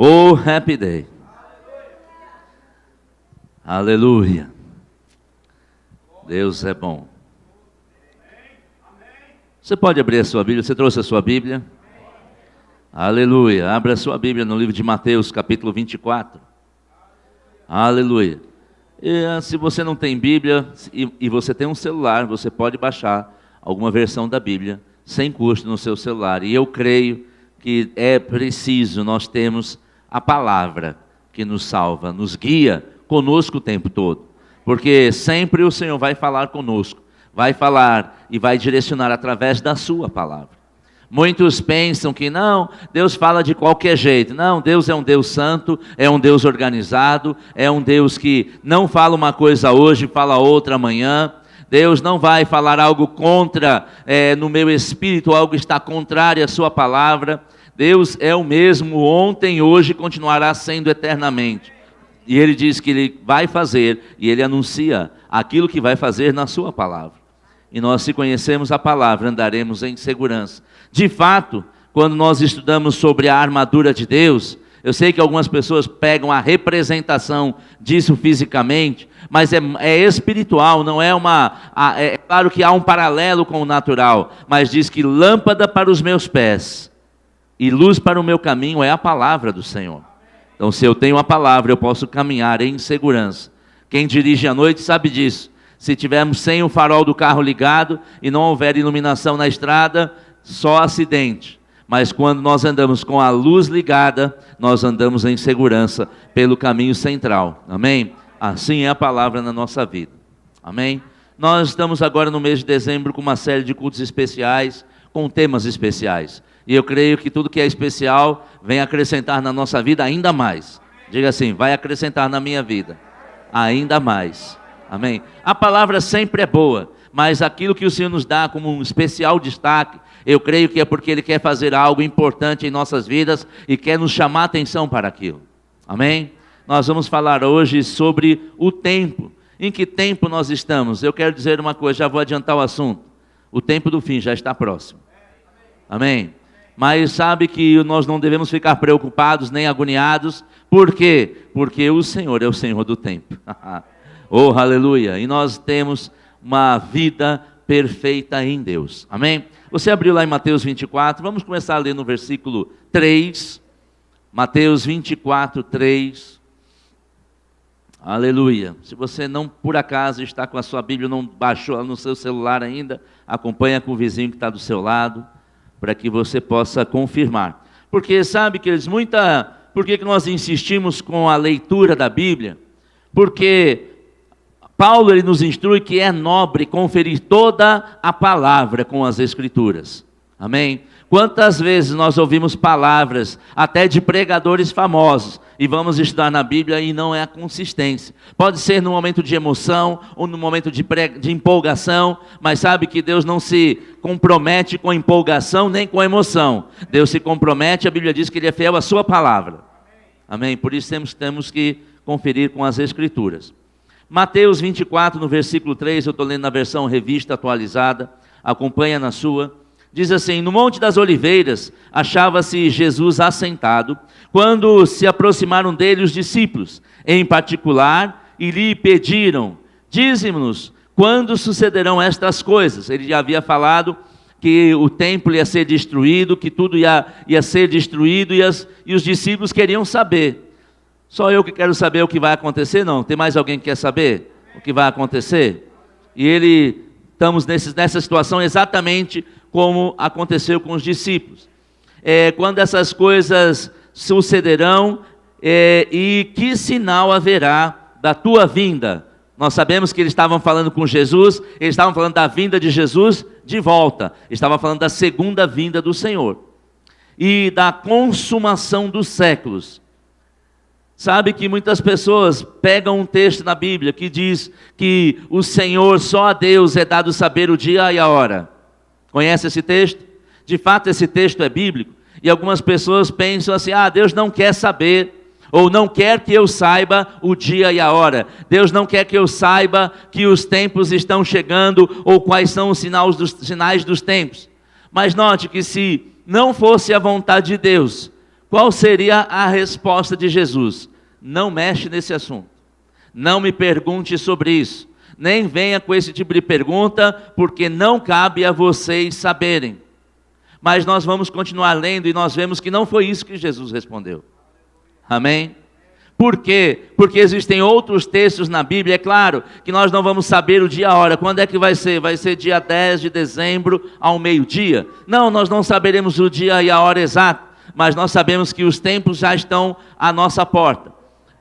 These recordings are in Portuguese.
Oh, happy day. Aleluia. Deus é bom. Você pode abrir a sua Bíblia? Você trouxe a sua Bíblia? Aleluia. Abra a sua Bíblia no livro de Mateus, capítulo 24. Aleluia. E, se você não tem Bíblia e você tem um celular, você pode baixar alguma versão da Bíblia sem custo no seu celular. E eu creio que é preciso nós termos a palavra que nos salva, nos guia conosco o tempo todo. Porque sempre o Senhor vai falar conosco, vai falar e vai direcionar através da sua palavra. Muitos pensam que não, Deus fala de qualquer jeito. Não, Deus é um Deus santo, é um Deus organizado, é um Deus que não fala uma coisa hoje, fala outra amanhã. Deus não vai falar algo contra, no meu espírito, algo está contrário à sua palavra. Deus é o mesmo ontem, hoje e continuará sendo eternamente. E Ele diz que Ele vai fazer, e Ele anuncia aquilo que vai fazer na sua palavra. E nós, se conhecemos a palavra, andaremos em segurança. De fato, quando nós estudamos sobre a armadura de Deus, eu sei que algumas pessoas pegam a representação disso fisicamente, mas é espiritual, não é é claro que há um paralelo com o natural, mas diz que lâmpada para os meus pés e luz para o meu caminho é a palavra do Senhor. Então, se eu tenho a palavra, eu posso caminhar em segurança. Quem dirige à noite sabe disso. Se tivermos sem o farol do carro ligado e não houver iluminação na estrada, só acidente. Mas quando nós andamos com a luz ligada, nós andamos em segurança pelo caminho central. Amém? Assim é a palavra na nossa vida. Amém? Nós estamos agora no mês de dezembro com uma série de cultos especiais, com temas especiais. E eu creio que tudo que é especial vem acrescentar na nossa vida ainda mais. Diga assim, vai acrescentar na minha vida ainda mais. Amém? A palavra sempre é boa, mas aquilo que o Senhor nos dá como um especial destaque, eu creio que é porque Ele quer fazer algo importante em nossas vidas e quer nos chamar a atenção para aquilo. Amém? Nós vamos falar hoje sobre o tempo. Em que tempo nós estamos? Eu quero dizer uma coisa, já vou adiantar o assunto. O tempo do fim já está próximo. Amém? Mas sabe que nós não devemos ficar preocupados nem agoniados. Por quê? Porque o Senhor é o Senhor do tempo. Oh, aleluia! E nós temos uma vida perfeita em Deus. Amém? Você abriu lá em Mateus 24, vamos começar a ler no versículo 3. Mateus 24, 3. Aleluia! Se você não, por acaso, está com a sua Bíblia, não baixou no seu celular ainda, acompanha com o vizinho que está do seu lado, para que você possa confirmar. Porque sabe que eles por que nós insistimos com a leitura da Bíblia? Porque Paulo ele nos instrui que é nobre conferir toda a palavra com as Escrituras. Amém? Quantas vezes nós ouvimos palavras, até de pregadores famosos, e vamos estudar na Bíblia e não é a consistência. Pode ser no momento de emoção, ou no momento de empolgação, mas sabe que Deus não se compromete com empolgação, nem com emoção. Deus se compromete, a Bíblia diz que Ele é fiel à sua palavra. Amém? Por isso temos que conferir com as Escrituras. Mateus 24, no versículo 3, eu estou lendo na versão revista atualizada, acompanha na sua, diz assim, no Monte das Oliveiras, achava-se Jesus assentado, quando se aproximaram dele os discípulos, em particular, e lhe pediram, dize-nos, quando sucederão estas coisas? Ele já havia falado que o templo ia ser destruído, que tudo ia ser destruído, e os discípulos queriam saber. Só eu que quero saber o que vai acontecer? Não. Tem mais alguém que quer saber o que vai acontecer? E estamos nessa situação exatamente como aconteceu com os discípulos. Quando essas coisas sucederão, e que sinal haverá da tua vinda? Nós sabemos que eles estavam falando com Jesus, eles estavam falando da vinda de Jesus de volta. Estavam falando da segunda vinda do Senhor. E da consumação dos séculos. Sabe que muitas pessoas pegam um texto na Bíblia que diz que o Senhor, só a Deus é dado saber o dia e a hora. Conhece esse texto? De fato, esse texto é bíblico. E algumas pessoas pensam assim, Deus não quer saber, ou não quer que eu saiba o dia e a hora. Deus não quer que eu saiba que os tempos estão chegando, ou quais são os sinais dos tempos. Mas note que se não fosse a vontade de Deus, Qual seria a resposta de Jesus? Não mexe nesse assunto. Não me pergunte sobre isso. Nem venha com esse tipo de pergunta, porque não cabe a vocês saberem. Mas nós vamos continuar lendo e nós vemos que não foi isso que Jesus respondeu. Amém? Por quê? Porque existem outros textos na Bíblia. É claro que nós não vamos saber o dia e a hora. Quando é que vai ser? Vai ser dia 10 de dezembro ao meio-dia? Não, nós não saberemos o dia e a hora exata, mas nós sabemos que os tempos já estão à nossa porta.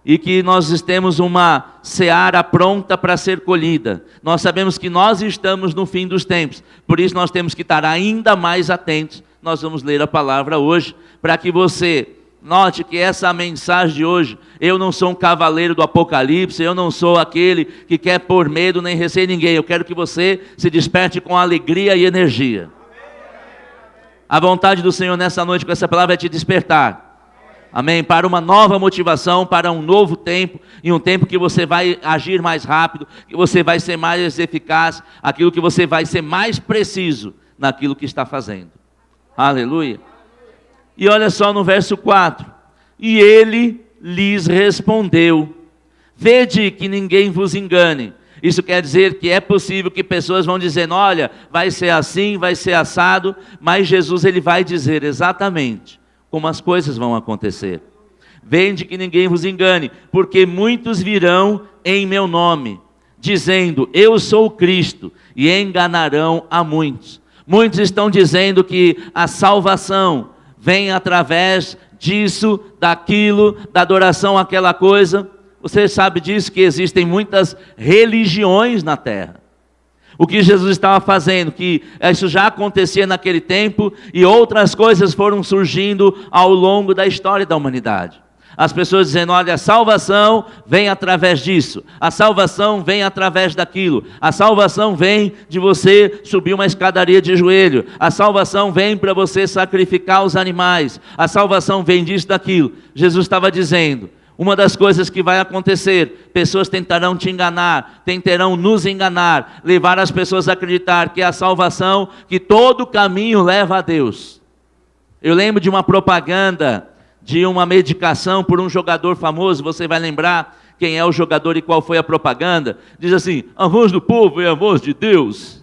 E que nós temos uma seara pronta para ser colhida. Nós sabemos que nós estamos no fim dos tempos. Por isso nós temos que estar ainda mais atentos. Nós vamos ler a palavra hoje, para que você note que essa mensagem de hoje, eu não sou um cavaleiro do Apocalipse, eu não sou aquele que quer pôr medo nem receio ninguém. Eu quero que você se desperte com alegria e energia. A vontade do Senhor nessa noite com essa palavra é te despertar. Amém? Para uma nova motivação, para um novo tempo, e um tempo que você vai agir mais rápido, que você vai ser mais eficaz, aquilo que você vai ser mais preciso naquilo que está fazendo. Aleluia. E olha só no verso 4. E ele lhes respondeu: vede que ninguém vos engane. Isso quer dizer que é possível que pessoas vão dizendo, olha, vai ser assim, vai ser assado, mas Jesus ele vai dizer exatamente como as coisas vão acontecer. Vede que ninguém vos engane, porque muitos virão em meu nome, dizendo, eu sou o Cristo, e enganarão a muitos. Muitos estão dizendo que a salvação vem através disso, daquilo, da adoração àquela coisa. Você sabe disso, que existem muitas religiões na terra. O que Jesus estava fazendo, que isso já acontecia naquele tempo, e outras coisas foram surgindo ao longo da história da humanidade. As pessoas dizendo, olha, a salvação vem através disso, a salvação vem através daquilo, a salvação vem de você subir uma escadaria de joelho, a salvação vem para você sacrificar os animais, a salvação vem disso, daquilo. Jesus estava dizendo, uma das coisas que vai acontecer, pessoas tentarão te enganar, tentarão nos enganar, levar as pessoas a acreditar que é a salvação, que todo caminho leva a Deus. Eu lembro de uma propaganda de uma medicação por um jogador famoso, você vai lembrar quem é o jogador e qual foi a propaganda? Diz assim, a voz do povo é a voz de Deus.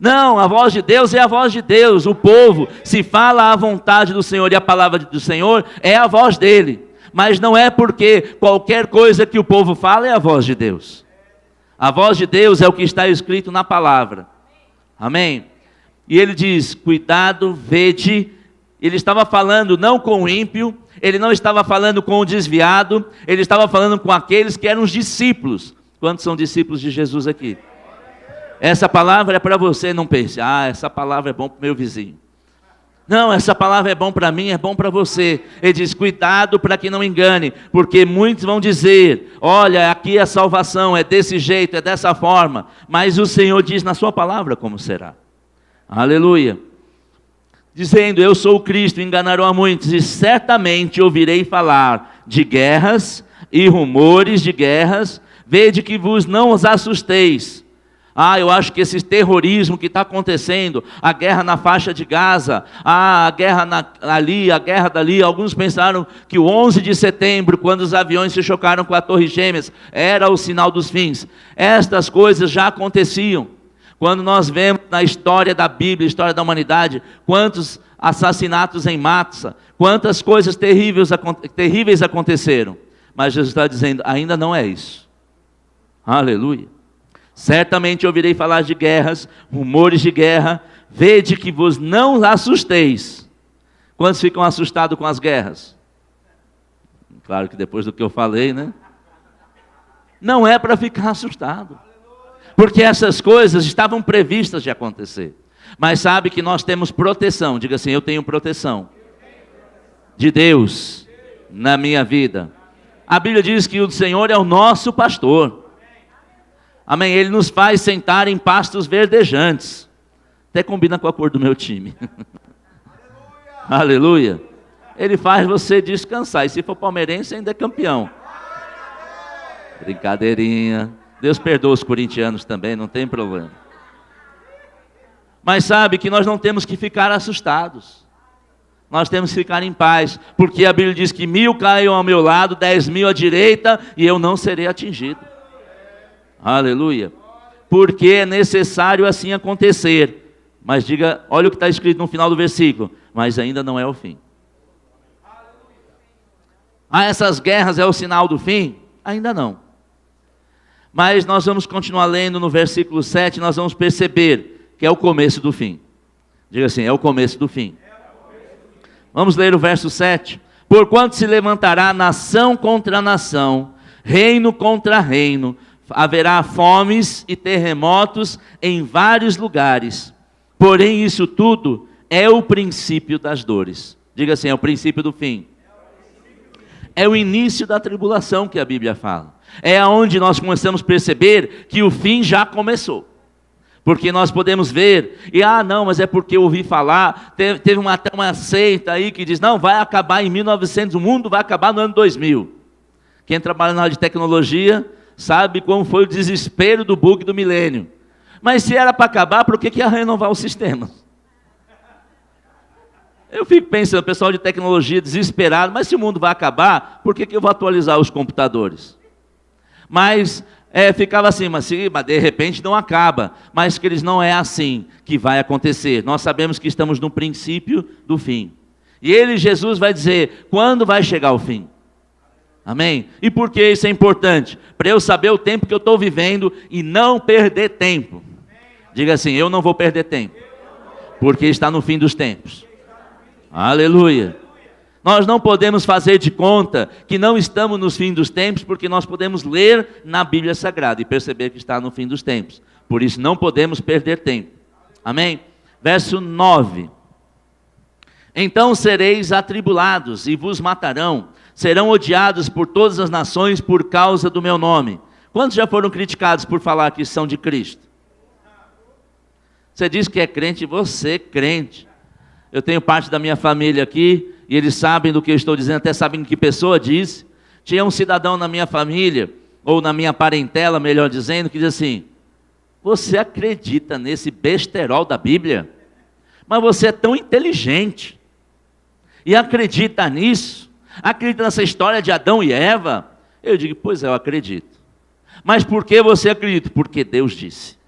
Não, a voz de Deus é a voz de Deus. O povo, se fala a vontade do Senhor e a palavra do Senhor, é a voz dele. Mas não é porque qualquer coisa que o povo fala é a voz de Deus. A voz de Deus é o que está escrito na palavra. Amém? E ele diz, cuidado, vede. Ele estava falando não com o ímpio, ele não estava falando com o desviado, ele estava falando com aqueles que eram os discípulos. Quantos são discípulos de Jesus aqui? Essa palavra é para você, não pense, essa palavra é bom para o meu vizinho. Não, essa palavra é bom para mim, é bom para você. Ele diz, cuidado para que não engane, porque muitos vão dizer, olha, aqui a salvação é desse jeito, é dessa forma, mas o Senhor diz na sua palavra como será. Aleluia. Dizendo, eu sou o Cristo, enganarão a muitos, e certamente ouvirei falar de guerras e rumores de guerras, vede que vos não os assusteis. Eu acho que esse terrorismo que está acontecendo, a guerra na faixa de Gaza, a guerra ali, a guerra dali, alguns pensaram que o 11 de setembro, quando os aviões se chocaram com a Torre Gêmeas, era o sinal dos fins. Estas coisas já aconteciam. Quando nós vemos na história da Bíblia, história da humanidade, quantos assassinatos em massa, quantas coisas terríveis aconteceram. Mas Jesus está dizendo, ainda não é isso. Aleluia. Certamente ouvirei falar de guerras, rumores de guerra, vede que vos não assusteis. Quantos ficam assustados com as guerras? Claro que depois do que eu falei, né? Não é para ficar assustado. Porque essas coisas estavam previstas de acontecer. Mas sabe que nós temos proteção. Diga assim, eu tenho proteção de Deus na minha vida. A Bíblia diz que o Senhor é o nosso pastor. Amém? Ele nos faz sentar em pastos verdejantes. Até combina com a cor do meu time. Aleluia. Ele faz você descansar. E se for palmeirense, ainda é campeão. Brincadeirinha. Deus perdoa os corintianos também, não tem problema. Mas sabe que nós não temos que ficar assustados. Nós temos que ficar em paz, porque a Bíblia diz que 1000 caiam ao meu lado, 10.000 à direita, e eu não serei atingido. Aleluia. Porque é necessário assim acontecer. Mas diga, olha o que está escrito no final do versículo, mas ainda não é o fim. Essas guerras é o sinal do fim? Ainda não. Mas nós vamos continuar lendo no versículo 7, nós vamos perceber que é o começo do fim. Diga assim, é o começo do fim. Vamos ler o verso 7. Porquanto se levantará nação contra nação, reino contra reino, haverá fomes e terremotos em vários lugares. Porém isso tudo é o princípio das dores. Diga assim, é o princípio do fim. É o início da tribulação que a Bíblia fala. É onde nós começamos a perceber que o fim já começou. Porque nós podemos ver, não, mas é porque eu ouvi falar, teve até uma seita aí que diz, não, vai acabar em 1900, o mundo vai acabar no ano 2000. Quem trabalha na área de tecnologia sabe como foi o desespero do bug do milênio. Mas se era para acabar, por que ia renovar o sistema? Eu fico pensando, pessoal de tecnologia desesperado, mas se o mundo vai acabar, por que eu vou atualizar os computadores? Mas ficava assim, mas de repente não acaba. Mas que eles não é assim que vai acontecer. Nós sabemos que estamos no princípio do fim. E ele, Jesus, vai dizer, quando vai chegar o fim? Amém? E por que isso é importante? Para eu saber o tempo que eu estou vivendo e não perder tempo. Diga assim, eu não vou perder tempo. Porque está no fim dos tempos. Aleluia. Nós não podemos fazer de conta que não estamos nos fins dos tempos, porque nós podemos ler na Bíblia Sagrada e perceber que está no fim dos tempos. Por isso não podemos perder tempo. Amém? Verso 9. Então sereis atribulados e vos matarão, serão odiados por todas as nações por causa do meu nome. Quantos já foram criticados por falar que são de Cristo? Você diz que é crente, você é crente. Eu tenho parte da minha família aqui, e eles sabem do que eu estou dizendo, até sabem que pessoa disse. Tinha um cidadão na minha família, ou na minha parentela, melhor dizendo, que diz assim, você acredita nesse besterol da Bíblia? Mas você é tão inteligente, e acredita nisso? Acredita nessa história de Adão e Eva? Eu digo, pois é, eu acredito. Mas por que você acredita? Porque Deus disse.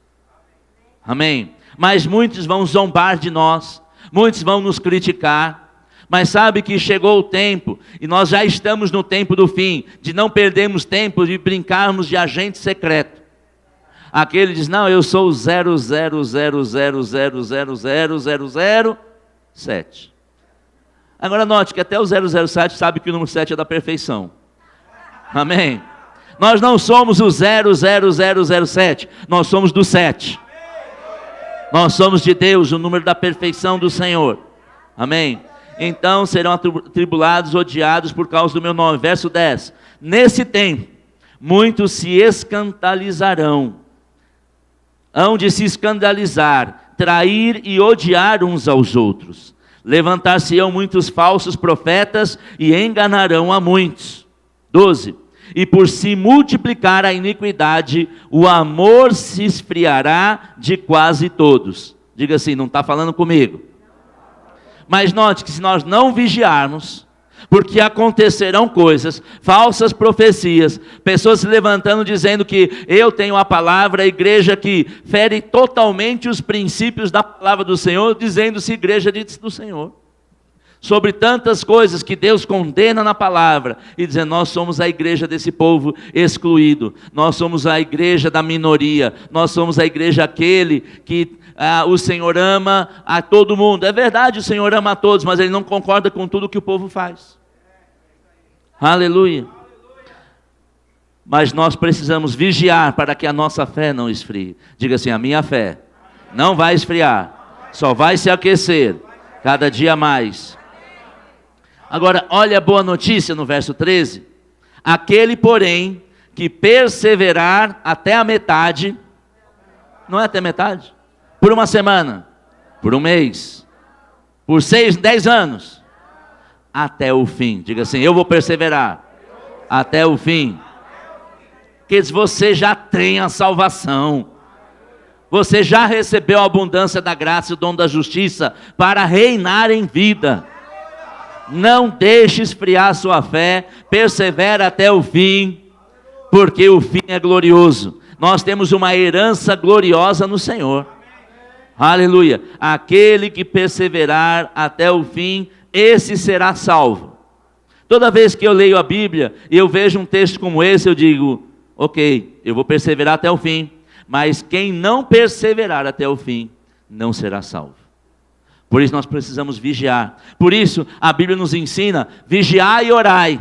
Amém? Mas muitos vão zombar de nós, muitos vão nos criticar, mas sabe que chegou o tempo, e nós já estamos no tempo do fim, de não perdermos tempo, de brincarmos de agente secreto. Aquele diz, não, eu sou o 00000000007. Agora note que até o 007 sabe que o número 7 é da perfeição. Amém? Nós não somos o 00007, nós somos do 7. Nós somos de Deus, o número da perfeição do Senhor. Amém? Então serão atribulados, odiados por causa do meu nome. Verso 10. Nesse tempo, muitos se escandalizarão. Hão de se escandalizar, trair e odiar uns aos outros. Levantar-se-ão muitos falsos profetas e enganarão a muitos. 12. E por se multiplicar a iniquidade, o amor se esfriará de quase todos. Diga assim, não está falando comigo. Mas note que se nós não vigiarmos, porque acontecerão coisas, falsas profecias, pessoas se levantando dizendo que eu tenho a palavra, a igreja que fere totalmente os princípios da palavra do Senhor, dizendo-se igreja do Senhor. Sobre tantas coisas que Deus condena na palavra, e dizendo, nós somos a igreja desse povo excluído, nós somos a igreja da minoria, nós somos a igreja aquele que o Senhor ama a todo mundo. É verdade, o Senhor ama a todos, mas Ele não concorda com tudo que o povo faz. Aleluia. Mas nós precisamos vigiar para que a nossa fé não esfrie. Diga assim, a minha fé não vai esfriar, só vai se aquecer cada dia mais. Agora, olha a boa notícia no verso 13. Aquele, porém, que perseverar até a metade, não é até metade? Por uma semana, por um mês, por 10 anos, até o fim. Diga assim, eu vou perseverar até o fim. Porque você já tem a salvação. Você já recebeu a abundância da graça e o dom da justiça para reinar em vida. Não deixe esfriar sua fé, persevera até o fim, porque o fim é glorioso. Nós temos uma herança gloriosa no Senhor. Aleluia. Aquele que perseverar até o fim, esse será salvo. Toda vez que eu leio a Bíblia e eu vejo um texto como esse, eu digo, ok, eu vou perseverar até o fim, mas quem não perseverar até o fim, não será salvo. Por isso nós precisamos vigiar. Por isso a Bíblia nos ensina, vigiai e orai.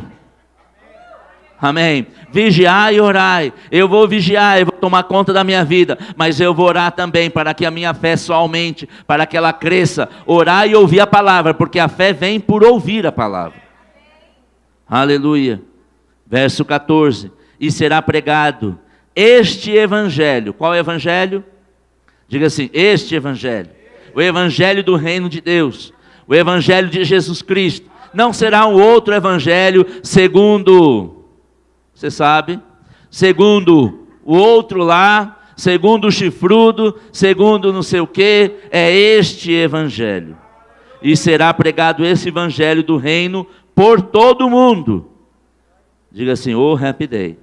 Amém. Vigiai e orai. Eu vou vigiar, eu vou tomar conta da minha vida, mas eu vou orar também para que a minha fé só aumente, para que ela cresça. Orar e ouvir a palavra, porque a fé vem por ouvir a palavra. Aleluia. Verso 14. E será pregado este evangelho. Qual evangelho? Diga assim, este evangelho. O evangelho do reino de Deus. O evangelho de Jesus Cristo. Não será um outro evangelho segundo, você sabe, segundo o outro lá, segundo o chifrudo, segundo não sei o que. É este evangelho. E será pregado esse evangelho do reino por todo o mundo. Diga assim, oh happy day.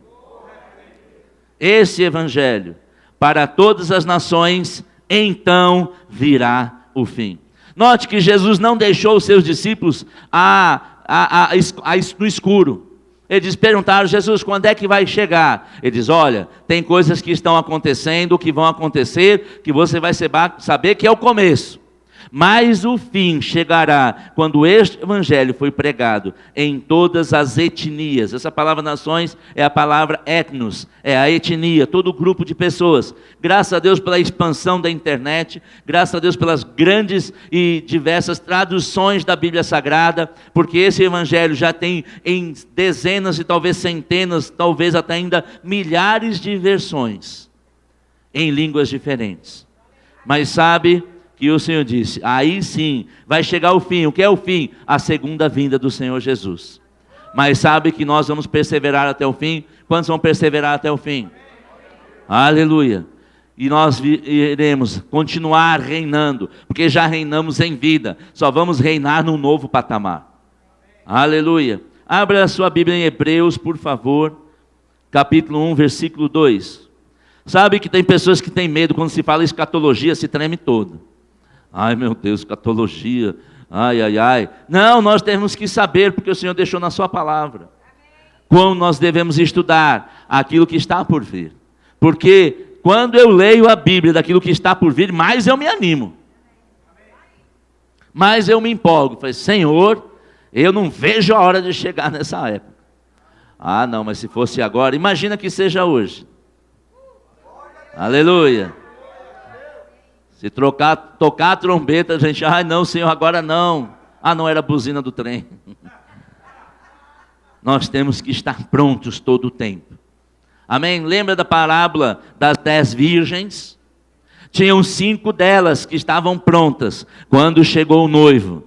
Esse evangelho para todas as nações, então virá o fim. Note que Jesus não deixou os seus discípulos no escuro. Eles perguntaram, Jesus, quando é que vai chegar? Ele diz, olha, tem coisas que estão acontecendo, que vão acontecer, que você vai saber que é o começo. Mas o fim chegará quando este evangelho foi pregado em todas as etnias. Essa palavra nações é a palavra etnos, é a etnia, todo grupo de pessoas. Graças a Deus pela expansão da internet, graças a Deus pelas grandes e diversas traduções da Bíblia Sagrada, porque esse evangelho já tem em dezenas e talvez centenas, talvez até ainda milhares de versões em línguas diferentes. Mas sabe que o Senhor disse, aí sim, vai chegar o fim. O que é o fim? A segunda vinda do Senhor Jesus. Mas sabe que nós vamos perseverar até o fim? Quantos vão perseverar até o fim? Aleluia. E nós iremos continuar reinando, porque já reinamos em vida, só vamos reinar num novo patamar. Aleluia. Abra a sua Bíblia em Hebreus, por favor, capítulo 1, versículo 2. Sabe que tem pessoas que têm medo, quando se fala escatologia, se treme todo. Ai meu Deus, escatologia, ai, ai, ai. Não, nós temos que saber, porque o Senhor deixou na sua palavra. Como nós devemos estudar aquilo que está por vir. Porque quando eu leio a Bíblia daquilo que está por vir, mais eu me animo. Mais eu me empolgo. Falei, Senhor, eu não vejo a hora de chegar nessa época. Ah não, mas se fosse agora, imagina que seja hoje. Aleluia. Se tocar a trombeta, a gente, ai não, Senhor, agora não. Ah, não, era a buzina do trem. Nós temos que estar prontos todo o tempo. Amém? Lembra da parábola das 10 virgens? Tinham 5 delas que estavam prontas. Quando chegou o noivo,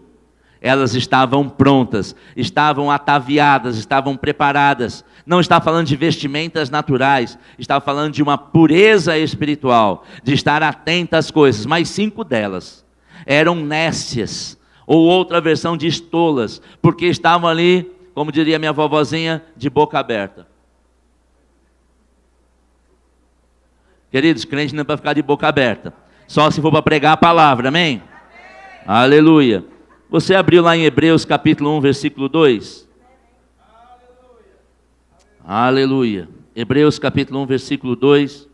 elas estavam prontas, estavam ataviadas, estavam preparadas. Não está falando de vestimentas naturais, está falando de uma pureza espiritual, de estar atenta às coisas. Mas 5 delas eram nécias, ou outra versão de estolas, porque estavam ali, como diria minha vovozinha, de boca aberta. Queridos, crente não é para ficar de boca aberta, só se for para pregar a palavra, amém? Aleluia. Você abriu lá em Hebreus capítulo 1, versículo 2? Aleluia. Hebreus capítulo 1, versículo 2.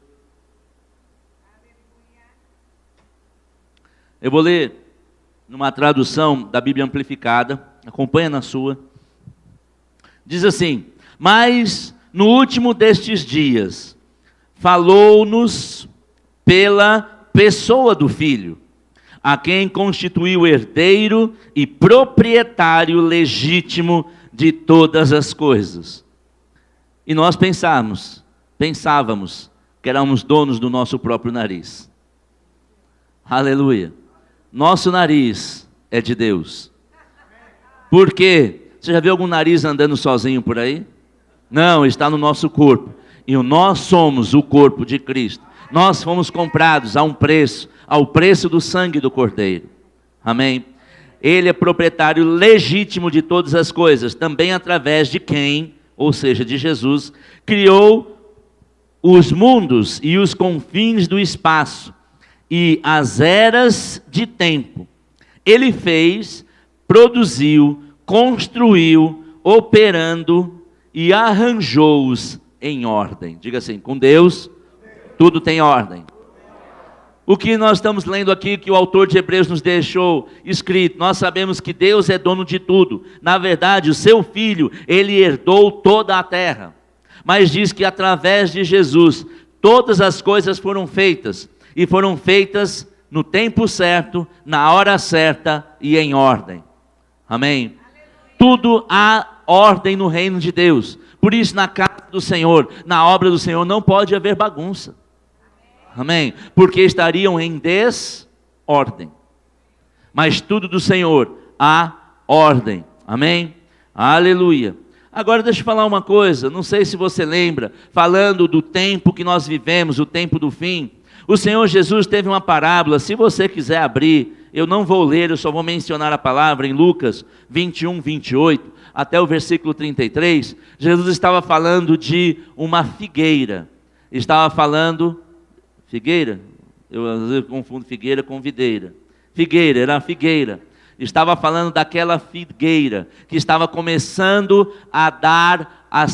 Eu vou ler numa tradução da Bíblia Amplificada, acompanha na sua. Diz assim, mas no último destes dias, falou-nos pela pessoa do Filho, a quem constituiu herdeiro e proprietário legítimo de todas as coisas. E nós pensávamos que éramos donos do nosso próprio nariz. Aleluia. Nosso nariz é de Deus. Por quê? Você já viu algum nariz andando sozinho por aí? Não, está no nosso corpo. E nós somos o corpo de Cristo. Nós fomos comprados a um preço, ao preço do sangue do Cordeiro. Amém? Ele é proprietário legítimo de todas as coisas, também através de quem, ou seja, de Jesus, criou os mundos e os confins do espaço e as eras de tempo. Ele fez, produziu, construiu, operando e arranjou-os em ordem. Diga assim, com Deus tudo tem ordem. O que nós estamos lendo aqui, que o autor de Hebreus nos deixou escrito, nós sabemos que Deus é dono de tudo. Na verdade, o seu Filho, ele herdou toda a terra. Mas diz que através de Jesus, todas as coisas foram feitas. E foram feitas no tempo certo, na hora certa e em ordem. Amém? Tudo há ordem no reino de Deus. Por isso, na casa do Senhor, na obra do Senhor, não pode haver bagunça. Amém? Porque estariam em desordem. Mas tudo do Senhor há ordem. Amém? Aleluia. Agora deixa eu falar uma coisa, não sei se você lembra, falando do tempo que nós vivemos, o tempo do fim. O Senhor Jesus teve uma parábola, se você quiser abrir, eu não vou ler, eu só vou mencionar a palavra em Lucas 21, 28, até o versículo 33. Jesus estava falando de uma figueira. Estava falando... Figueira? Eu às vezes confundo figueira com videira. Figueira, era a figueira. Estava falando daquela figueira que estava começando a dar as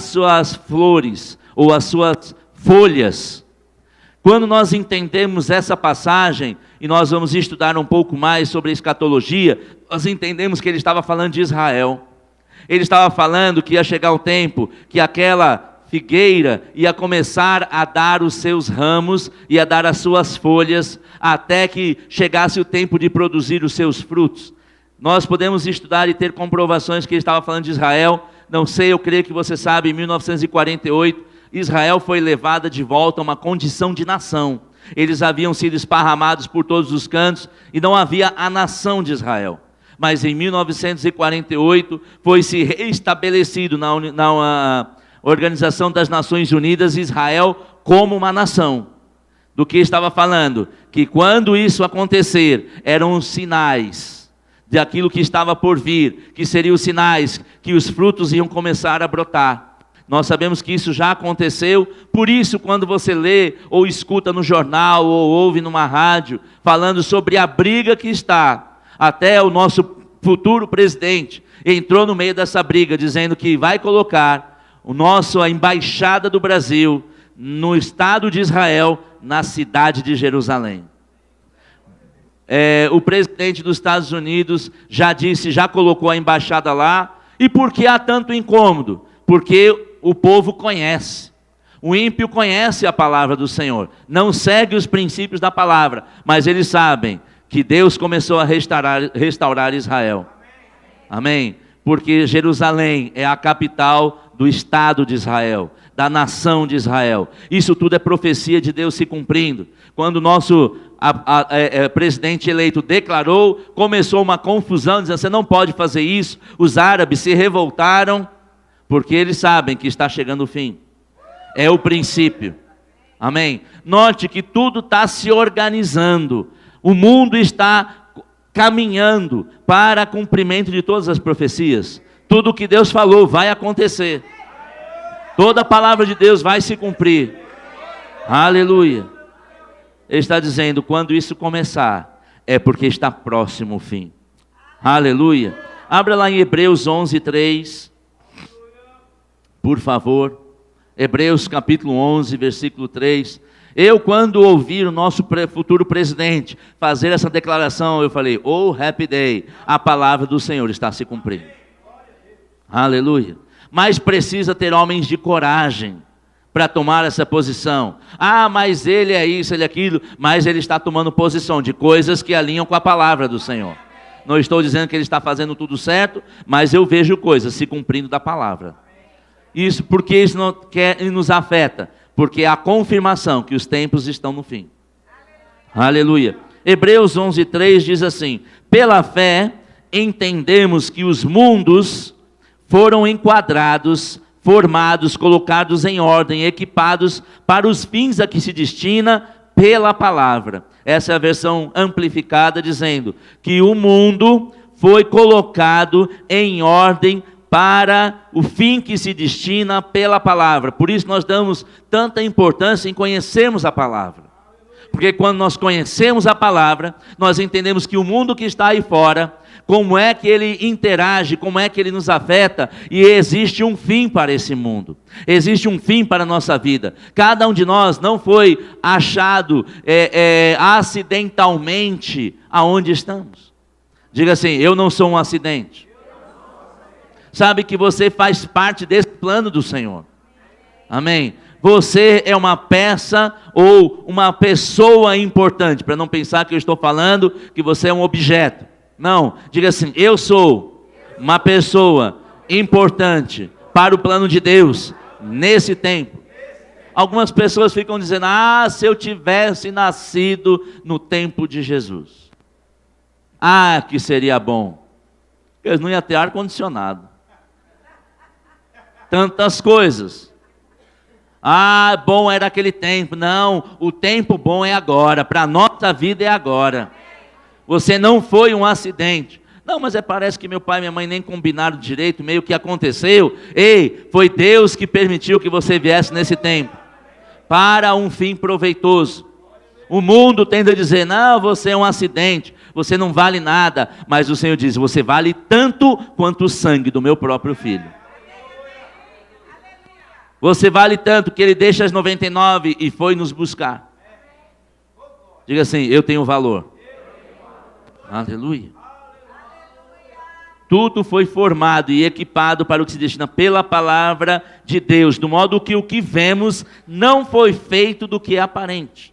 suas flores, ou as suas folhas. Quando nós entendemos essa passagem, e nós vamos estudar um pouco mais sobre a escatologia, nós entendemos que ele estava falando de Israel. Ele estava falando que ia chegar um tempo que aquela figueira ia começar a dar os seus ramos, ia dar as suas folhas, até que chegasse o tempo de produzir os seus frutos. Nós podemos estudar e ter comprovações que ele estava falando de Israel. Não sei, eu creio que você sabe, em 1948, Israel foi levada de volta a uma condição de nação. Eles haviam sido esparramados por todos os cantos e não havia a nação de Israel. Mas em 1948 foi se reestabelecido na Organização das Nações Unidas, Israel como uma nação. Do que estava falando? Que quando isso acontecer, eram os sinais de aquilo que estava por vir, que seriam os sinais que os frutos iam começar a brotar. Nós sabemos que isso já aconteceu, por isso quando você lê, ou escuta no jornal, ou ouve numa rádio, falando sobre a briga que está, até o nosso futuro presidente entrou no meio dessa briga, dizendo que vai colocar a embaixada do Brasil no Estado de Israel, na cidade de Jerusalém. O presidente dos Estados Unidos já disse, já colocou a embaixada lá. E por que há tanto incômodo? Porque o povo conhece. O ímpio conhece a palavra do Senhor, não segue os princípios da palavra, mas eles sabem que Deus começou a restaurar Israel. Amém? Porque Jerusalém é a capital do Estado de Israel, da nação de Israel. Isso tudo é profecia de Deus se cumprindo. Quando o nosso presidente eleito declarou, começou uma confusão, dizendo, você não pode fazer isso. Os árabes se revoltaram, porque eles sabem que está chegando o fim. É o princípio. Amém? Note que tudo está se organizando. O mundo está caminhando para cumprimento de todas as profecias. Tudo o que Deus falou vai acontecer. Toda a palavra de Deus vai se cumprir. Aleluia. Ele está dizendo, quando isso começar, é porque está próximo o fim. Aleluia. Abra lá em Hebreus 11, 3. Por favor. Hebreus capítulo 11, versículo 3. Eu, quando ouvir o nosso futuro presidente fazer essa declaração, eu falei, oh, happy day, a palavra do Senhor está se cumprindo. Aleluia. Mas precisa ter homens de coragem para tomar essa posição. Ah, mas ele é isso, ele é aquilo, mas ele está tomando posição de coisas que alinham com a palavra do Senhor. Não estou dizendo que ele está fazendo tudo certo, mas eu vejo coisas se cumprindo da palavra. Isso porque isso não nos afeta, porque é a confirmação que os tempos estão no fim. Aleluia. Hebreus 11, 3 diz assim, pela fé entendemos que os mundos foram enquadrados, formados, colocados em ordem, equipados para os fins a que se destina pela palavra. essa é a versão amplificada, dizendo que o mundo foi colocado em ordem para o fim que se destina pela palavra. Por isso nós damos tanta importância em conhecermos a palavra. Porque quando nós conhecemos a palavra, nós entendemos que o mundo que está aí fora, como é que ele interage, como é que ele nos afeta, e existe um fim para esse mundo, existe um fim para a nossa vida. Cada um de nós não foi achado acidentalmente aonde estamos. Diga assim: eu não sou um acidente. Sabe que você faz parte desse plano do Senhor. Amém? Você é uma peça ou uma pessoa importante, para não pensar que eu estou falando que você é um objeto. Não, diga assim: eu sou uma pessoa importante para o plano de Deus nesse tempo. Algumas pessoas ficam dizendo: se eu tivesse nascido no tempo de Jesus, que seria bom. Eles não iam ter ar-condicionado. Tantas coisas. Bom era aquele tempo. Não, o tempo bom é agora, para a nossa vida é agora. Você não foi um acidente. Não, mas parece que meu pai e minha mãe nem combinaram direito, meio que aconteceu. Ei, foi Deus que permitiu que você viesse nesse tempo, para um fim proveitoso. O mundo tende a dizer: não, você é um acidente, você não vale nada. Mas o Senhor diz: você vale tanto quanto o sangue do meu próprio filho. Você vale tanto que ele deixa as 99 e foi nos buscar. Diga assim: eu tenho valor. Aleluia. Tudo foi formado e equipado para o que se destina pela palavra de Deus, do modo que o que vemos não foi feito do que é aparente.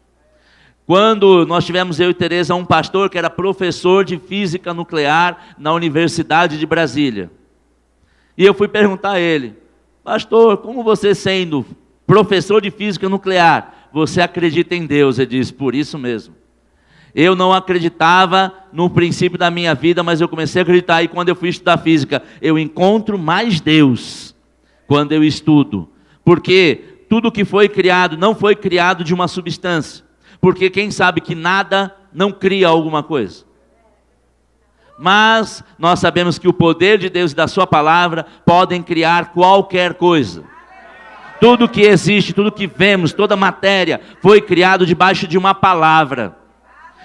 Quando nós tivemos, eu e Tereza, um pastor que era professor de física nuclear na Universidade de Brasília. E eu fui perguntar a ele: pastor, como você, sendo professor de física nuclear, você acredita em Deus? Ele disse: por isso mesmo. Eu não acreditava no princípio da minha vida, mas eu comecei a acreditar, e quando eu fui estudar física, eu encontro mais Deus quando eu estudo. Porque tudo que foi criado não foi criado de uma substância. Porque quem sabe que nada não cria alguma coisa. Mas nós sabemos que o poder de Deus e da sua palavra podem criar qualquer coisa. Tudo que existe, tudo que vemos, toda matéria foi criado debaixo de uma palavra.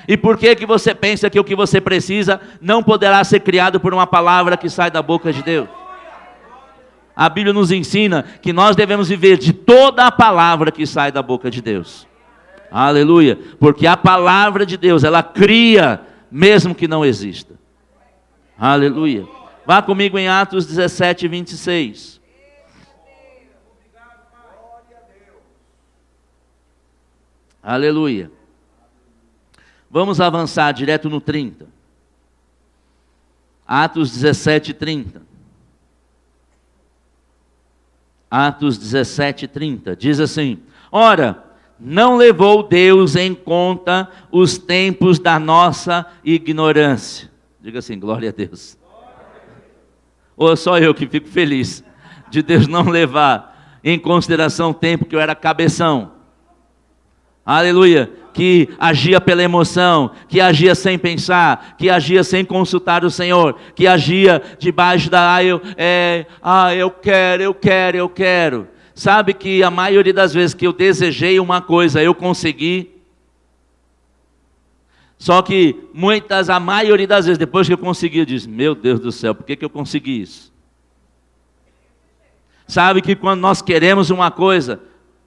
E por que você pensa que o que você precisa não poderá ser criado por uma palavra que sai da boca de Deus? A Bíblia nos ensina que nós devemos viver de toda a palavra que sai da boca de Deus. Aleluia! Porque a palavra de Deus, ela cria mesmo que não exista. Aleluia! Vá comigo em Atos 17, 26. Aleluia! Vamos avançar direto no 30. Atos 17, 30. Atos 17, 30. Diz assim: ora, não levou Deus em conta os tempos da nossa ignorância. Diga assim: glória a Deus. Ou só eu que fico feliz de Deus não levar em consideração o tempo que eu era cabeção. Aleluia. Que agia pela emoção, que agia sem pensar, que agia sem consultar o Senhor, que agia debaixo da eu quero. Sabe que a maioria das vezes que eu desejei uma coisa, eu consegui. Só que a maioria das vezes, depois que eu consegui, eu disse: meu Deus do céu, por que eu consegui isso? Sabe que quando nós queremos uma coisa,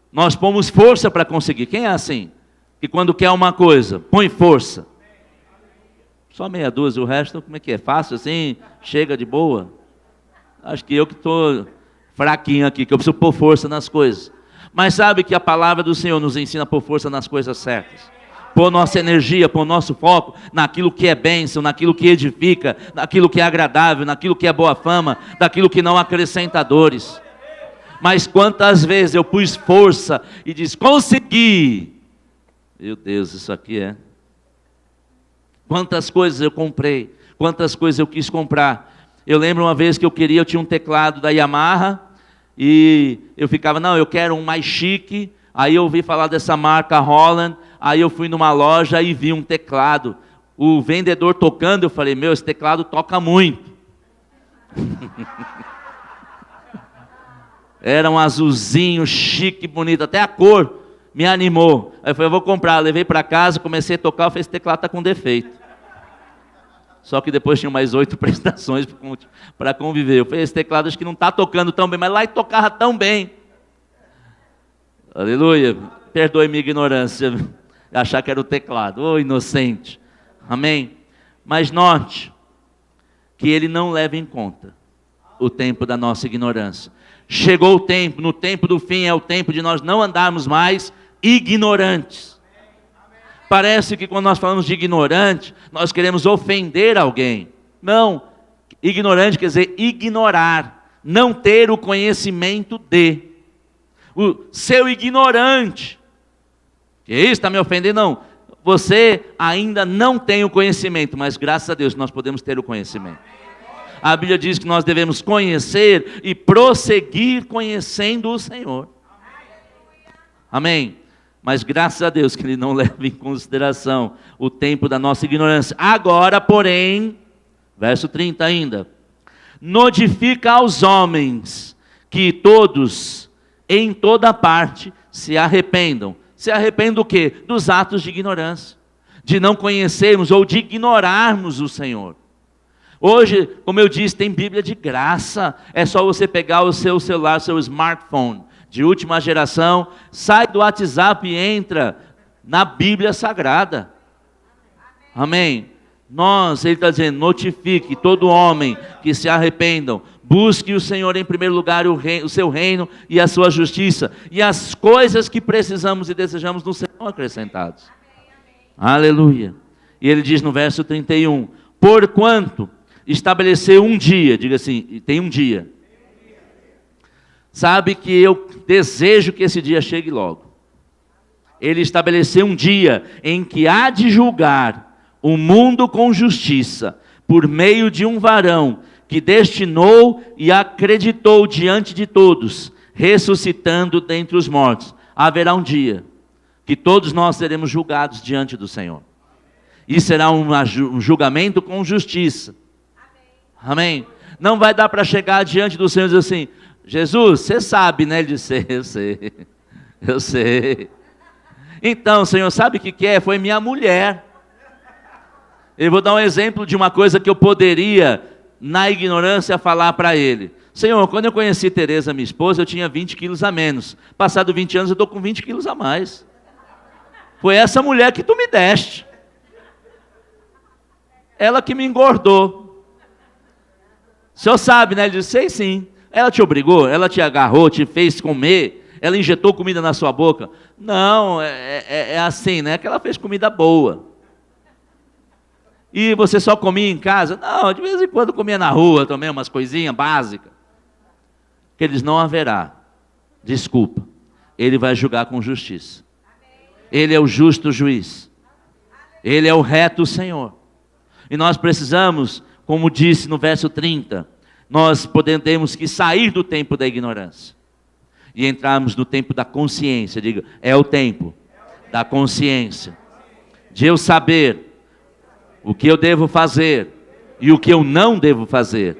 nós pomos força para conseguir. Quem é assim? Que quando quer uma coisa, põe força. Só meia dúzia, o resto, como é que é? Fácil assim? Chega de boa? Acho que eu que estou fraquinho aqui, que eu preciso pôr força nas coisas. Mas sabe que a palavra do Senhor nos ensina a pôr força nas coisas certas. Pôr nossa energia, pôr nosso foco naquilo que é bênção, naquilo que edifica, naquilo que é agradável, naquilo que é boa fama, naquilo que não acrescenta dores. Mas quantas vezes eu pus força e disse: consegui. Meu Deus, isso aqui é. Quantas coisas eu comprei, quantas coisas eu quis comprar. Eu lembro uma vez que eu tinha um teclado da Yamaha, e eu ficava: não, eu quero um mais chique. Aí eu ouvi falar dessa marca Holland, Aí eu fui numa loja e vi um teclado. O vendedor tocando, eu falei, meu, esse teclado toca muito. Era um azulzinho, chique, bonito, até a cor me animou. Aí eu falei, eu vou comprar, levei para casa, comecei a tocar, eu falei, esse teclado está com defeito. Só que depois tinha mais 8 prestações para conviver. Eu falei, esse teclado acho que não está tocando tão bem, mas lá ele tocava tão bem. Aleluia. Perdoe minha ignorância, achar que era o teclado. Ô, inocente. Amém? Mas note que ele não leva em conta o tempo da nossa ignorância. Chegou o tempo, no tempo do fim é o tempo de nós não andarmos mais ignorantes. Parece que quando nós falamos de ignorante, nós queremos ofender alguém. Não, ignorante quer dizer ignorar, não ter o conhecimento de. O seu ignorante, que isso está me ofendendo? Não, você ainda não tem o conhecimento, mas graças a Deus nós podemos ter o conhecimento. A Bíblia diz que nós devemos conhecer e prosseguir conhecendo o Senhor. Amém? Mas graças a Deus que Ele não leva em consideração o tempo da nossa ignorância. Agora, porém, verso 30 ainda, notifica aos homens que todos, em toda parte, se arrependam. Se arrependam do quê? Dos atos de ignorância, de não conhecermos ou de ignorarmos o Senhor. Hoje, como eu disse, tem Bíblia de graça. É só você pegar o seu celular, o seu smartphone de última geração, sai do WhatsApp e entra na Bíblia Sagrada. Amém? Ele está dizendo, notifique todo homem que se arrependam, busque o Senhor em primeiro lugar, o seu reino e a sua justiça, e as coisas que precisamos e desejamos não serão acrescentadas. Aleluia. E ele diz no verso 31, porquanto estabeleceu um dia, diga assim, tem um dia. Sabe que eu desejo que esse dia chegue logo. Ele estabeleceu um dia em que há de julgar o mundo com justiça, por meio de um varão que destinou e acreditou diante de todos, ressuscitando dentre os mortos. Haverá um dia que todos nós seremos julgados diante do Senhor. E será um julgamento com justiça. Amém? Não vai dar para chegar diante do Senhor e dizer assim, Jesus, você sabe, né? Ele disse, eu sei. Então, Senhor, sabe o que é? Foi minha mulher. Eu vou dar um exemplo de uma coisa que eu poderia, na ignorância, falar para ele. Senhor, quando eu conheci Tereza, minha esposa, eu tinha 20 quilos a menos. Passado 20 anos, eu estou com 20 quilos a mais. Foi essa mulher que tu me deste. Ela que me engordou. O senhor sabe, né? Ele disse, sei sim. Ela te obrigou? Ela te agarrou, te fez comer? Ela injetou comida na sua boca? Não, é assim, né? Que ela fez comida boa. E você só comia em casa? Não, de vez em quando comia na rua também, umas coisinhas básicas. Que eles não haverá. Desculpa. Ele vai julgar com justiça. Ele é o justo juiz. Ele é o reto Senhor. E nós precisamos, como disse no verso 30, nós temos que sair do tempo da ignorância e entrarmos no tempo da consciência. Diga, é o tempo da consciência, de eu saber o que eu devo fazer e o que eu não devo fazer,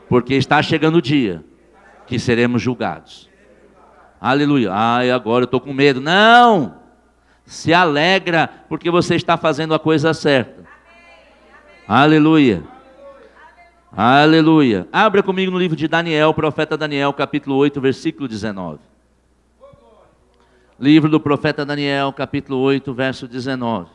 porque está chegando o dia que seremos julgados. Aleluia. Ai, agora eu estou com medo. Não! Se alegra porque você está fazendo a coisa certa. Aleluia. Aleluia. Abra comigo no livro de Daniel, profeta Daniel, capítulo 8, versículo 19. Livro do profeta Daniel, capítulo 8, verso 19.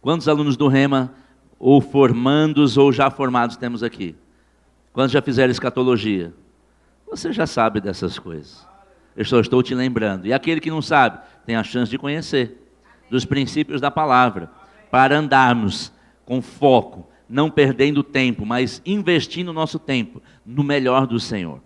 Quantos alunos do Rema, ou formandos ou já formados, temos aqui? Quantos já fizeram escatologia? Você já sabe dessas coisas. Eu só estou te lembrando. E aquele que não sabe, tem a chance de conhecer dos princípios da palavra, para andarmos com foco, não perdendo tempo, mas investindo o nosso tempo no melhor do Senhor.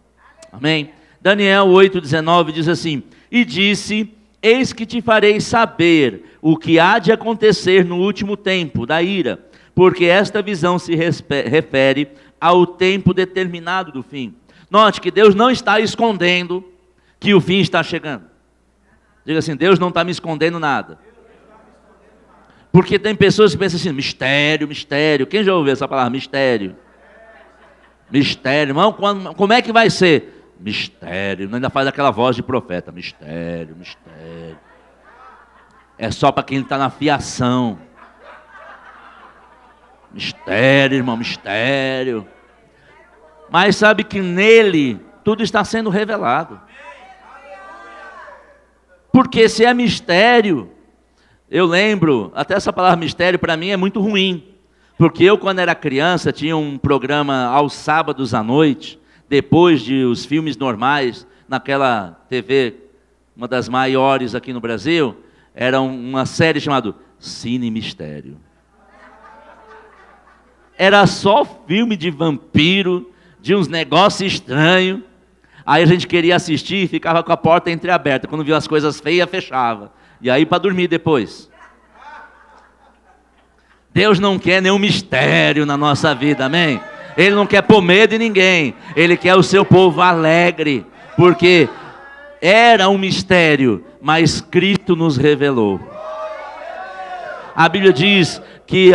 Amém? Daniel 8,19 diz assim, e disse, eis que te farei saber o que há de acontecer no último tempo da ira, porque esta visão se refere ao tempo determinado do fim. Note que Deus não está escondendo que o fim está chegando. Diga assim, Deus não está me escondendo nada. Porque tem pessoas que pensam assim, mistério, mistério. Quem já ouviu essa palavra, mistério? Mistério, irmão, como é que vai ser? Mistério, ainda faz aquela voz de profeta, mistério, mistério. É só para quem está na fiação. Mistério, irmão, mistério. Mas sabe que nele tudo está sendo revelado. Porque se é mistério, eu lembro, até essa palavra mistério para mim é muito ruim. Porque eu, quando era criança, tinha um programa aos sábados à noite, depois de os filmes normais, naquela TV, uma das maiores aqui no Brasil, era uma série chamada Cine Mistério. Era só filme de vampiro, de uns negócios estranhos. Aí a gente queria assistir e ficava com a porta entreaberta. Quando viu as coisas feias, fechava. E aí para dormir depois. Deus não quer nenhum mistério na nossa vida, amém? Ele não quer pôr medo em ninguém. Ele quer o seu povo alegre. Porque era um mistério, mas Cristo nos revelou. A Bíblia diz que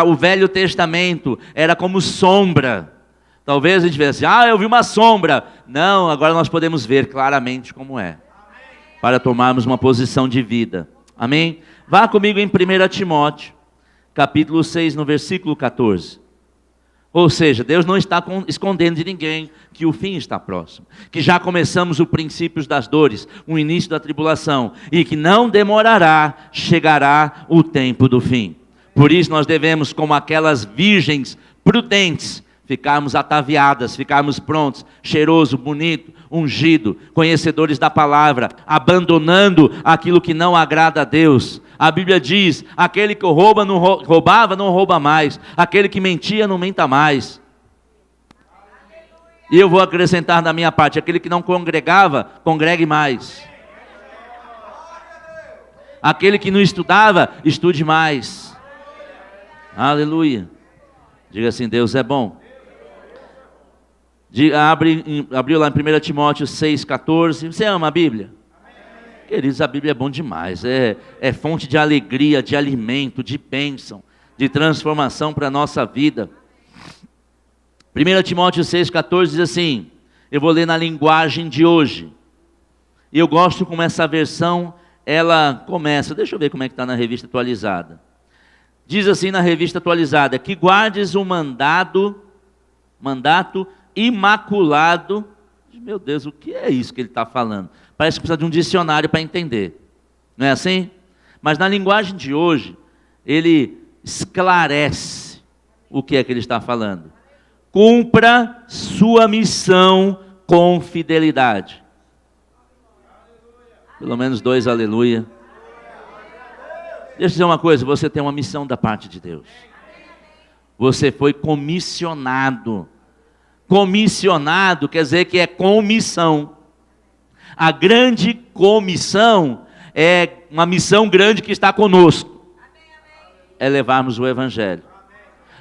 o Velho Testamento era como sombra. Talvez a gente veja assim, eu vi uma sombra. Não, agora nós podemos ver claramente como é. Para tomarmos uma posição de vida. Amém? Vá comigo em 1 Timóteo, capítulo 6, no versículo 14. Ou seja, Deus não está escondendo de ninguém que o fim está próximo. Que já começamos os princípios das dores, o início da tribulação. E que não demorará, chegará o tempo do fim. Por isso nós devemos, como aquelas virgens prudentes, ficarmos ataviadas, ficarmos prontos, cheiroso, bonito, ungido, conhecedores da palavra, abandonando aquilo que não agrada a Deus. A Bíblia diz, aquele que roubava não rouba mais, aquele que mentia não menta mais. E eu vou acrescentar da minha parte, aquele que não congregava, congregue mais. Aquele que não estudava, estude mais. Aleluia. Diga assim, Deus é bom. Abriu lá em 1 Timóteo 6,14. Você ama a Bíblia? Amém. Queridos, a Bíblia é bom demais. É fonte de alegria, de alimento, de bênção, de transformação para a nossa vida. 1 Timóteo 6,14 diz assim, eu vou ler na linguagem de hoje. E eu gosto como essa versão, ela começa. Deixa eu ver como é que está na revista atualizada. Diz assim na revista atualizada, que guardes o mandato imaculado. Meu Deus, o que é isso que ele está falando? Parece que precisa de um dicionário para entender. Não é assim? Mas na linguagem de hoje, ele esclarece o que é que ele está falando. Cumpra sua missão com fidelidade. Pelo menos 2 aleluia. Deixa eu dizer uma coisa, você tem uma missão da parte de Deus. Você foi comissionado. Comissionado quer dizer que é comissão. A grande comissão é uma missão grande que está conosco. É levarmos o Evangelho.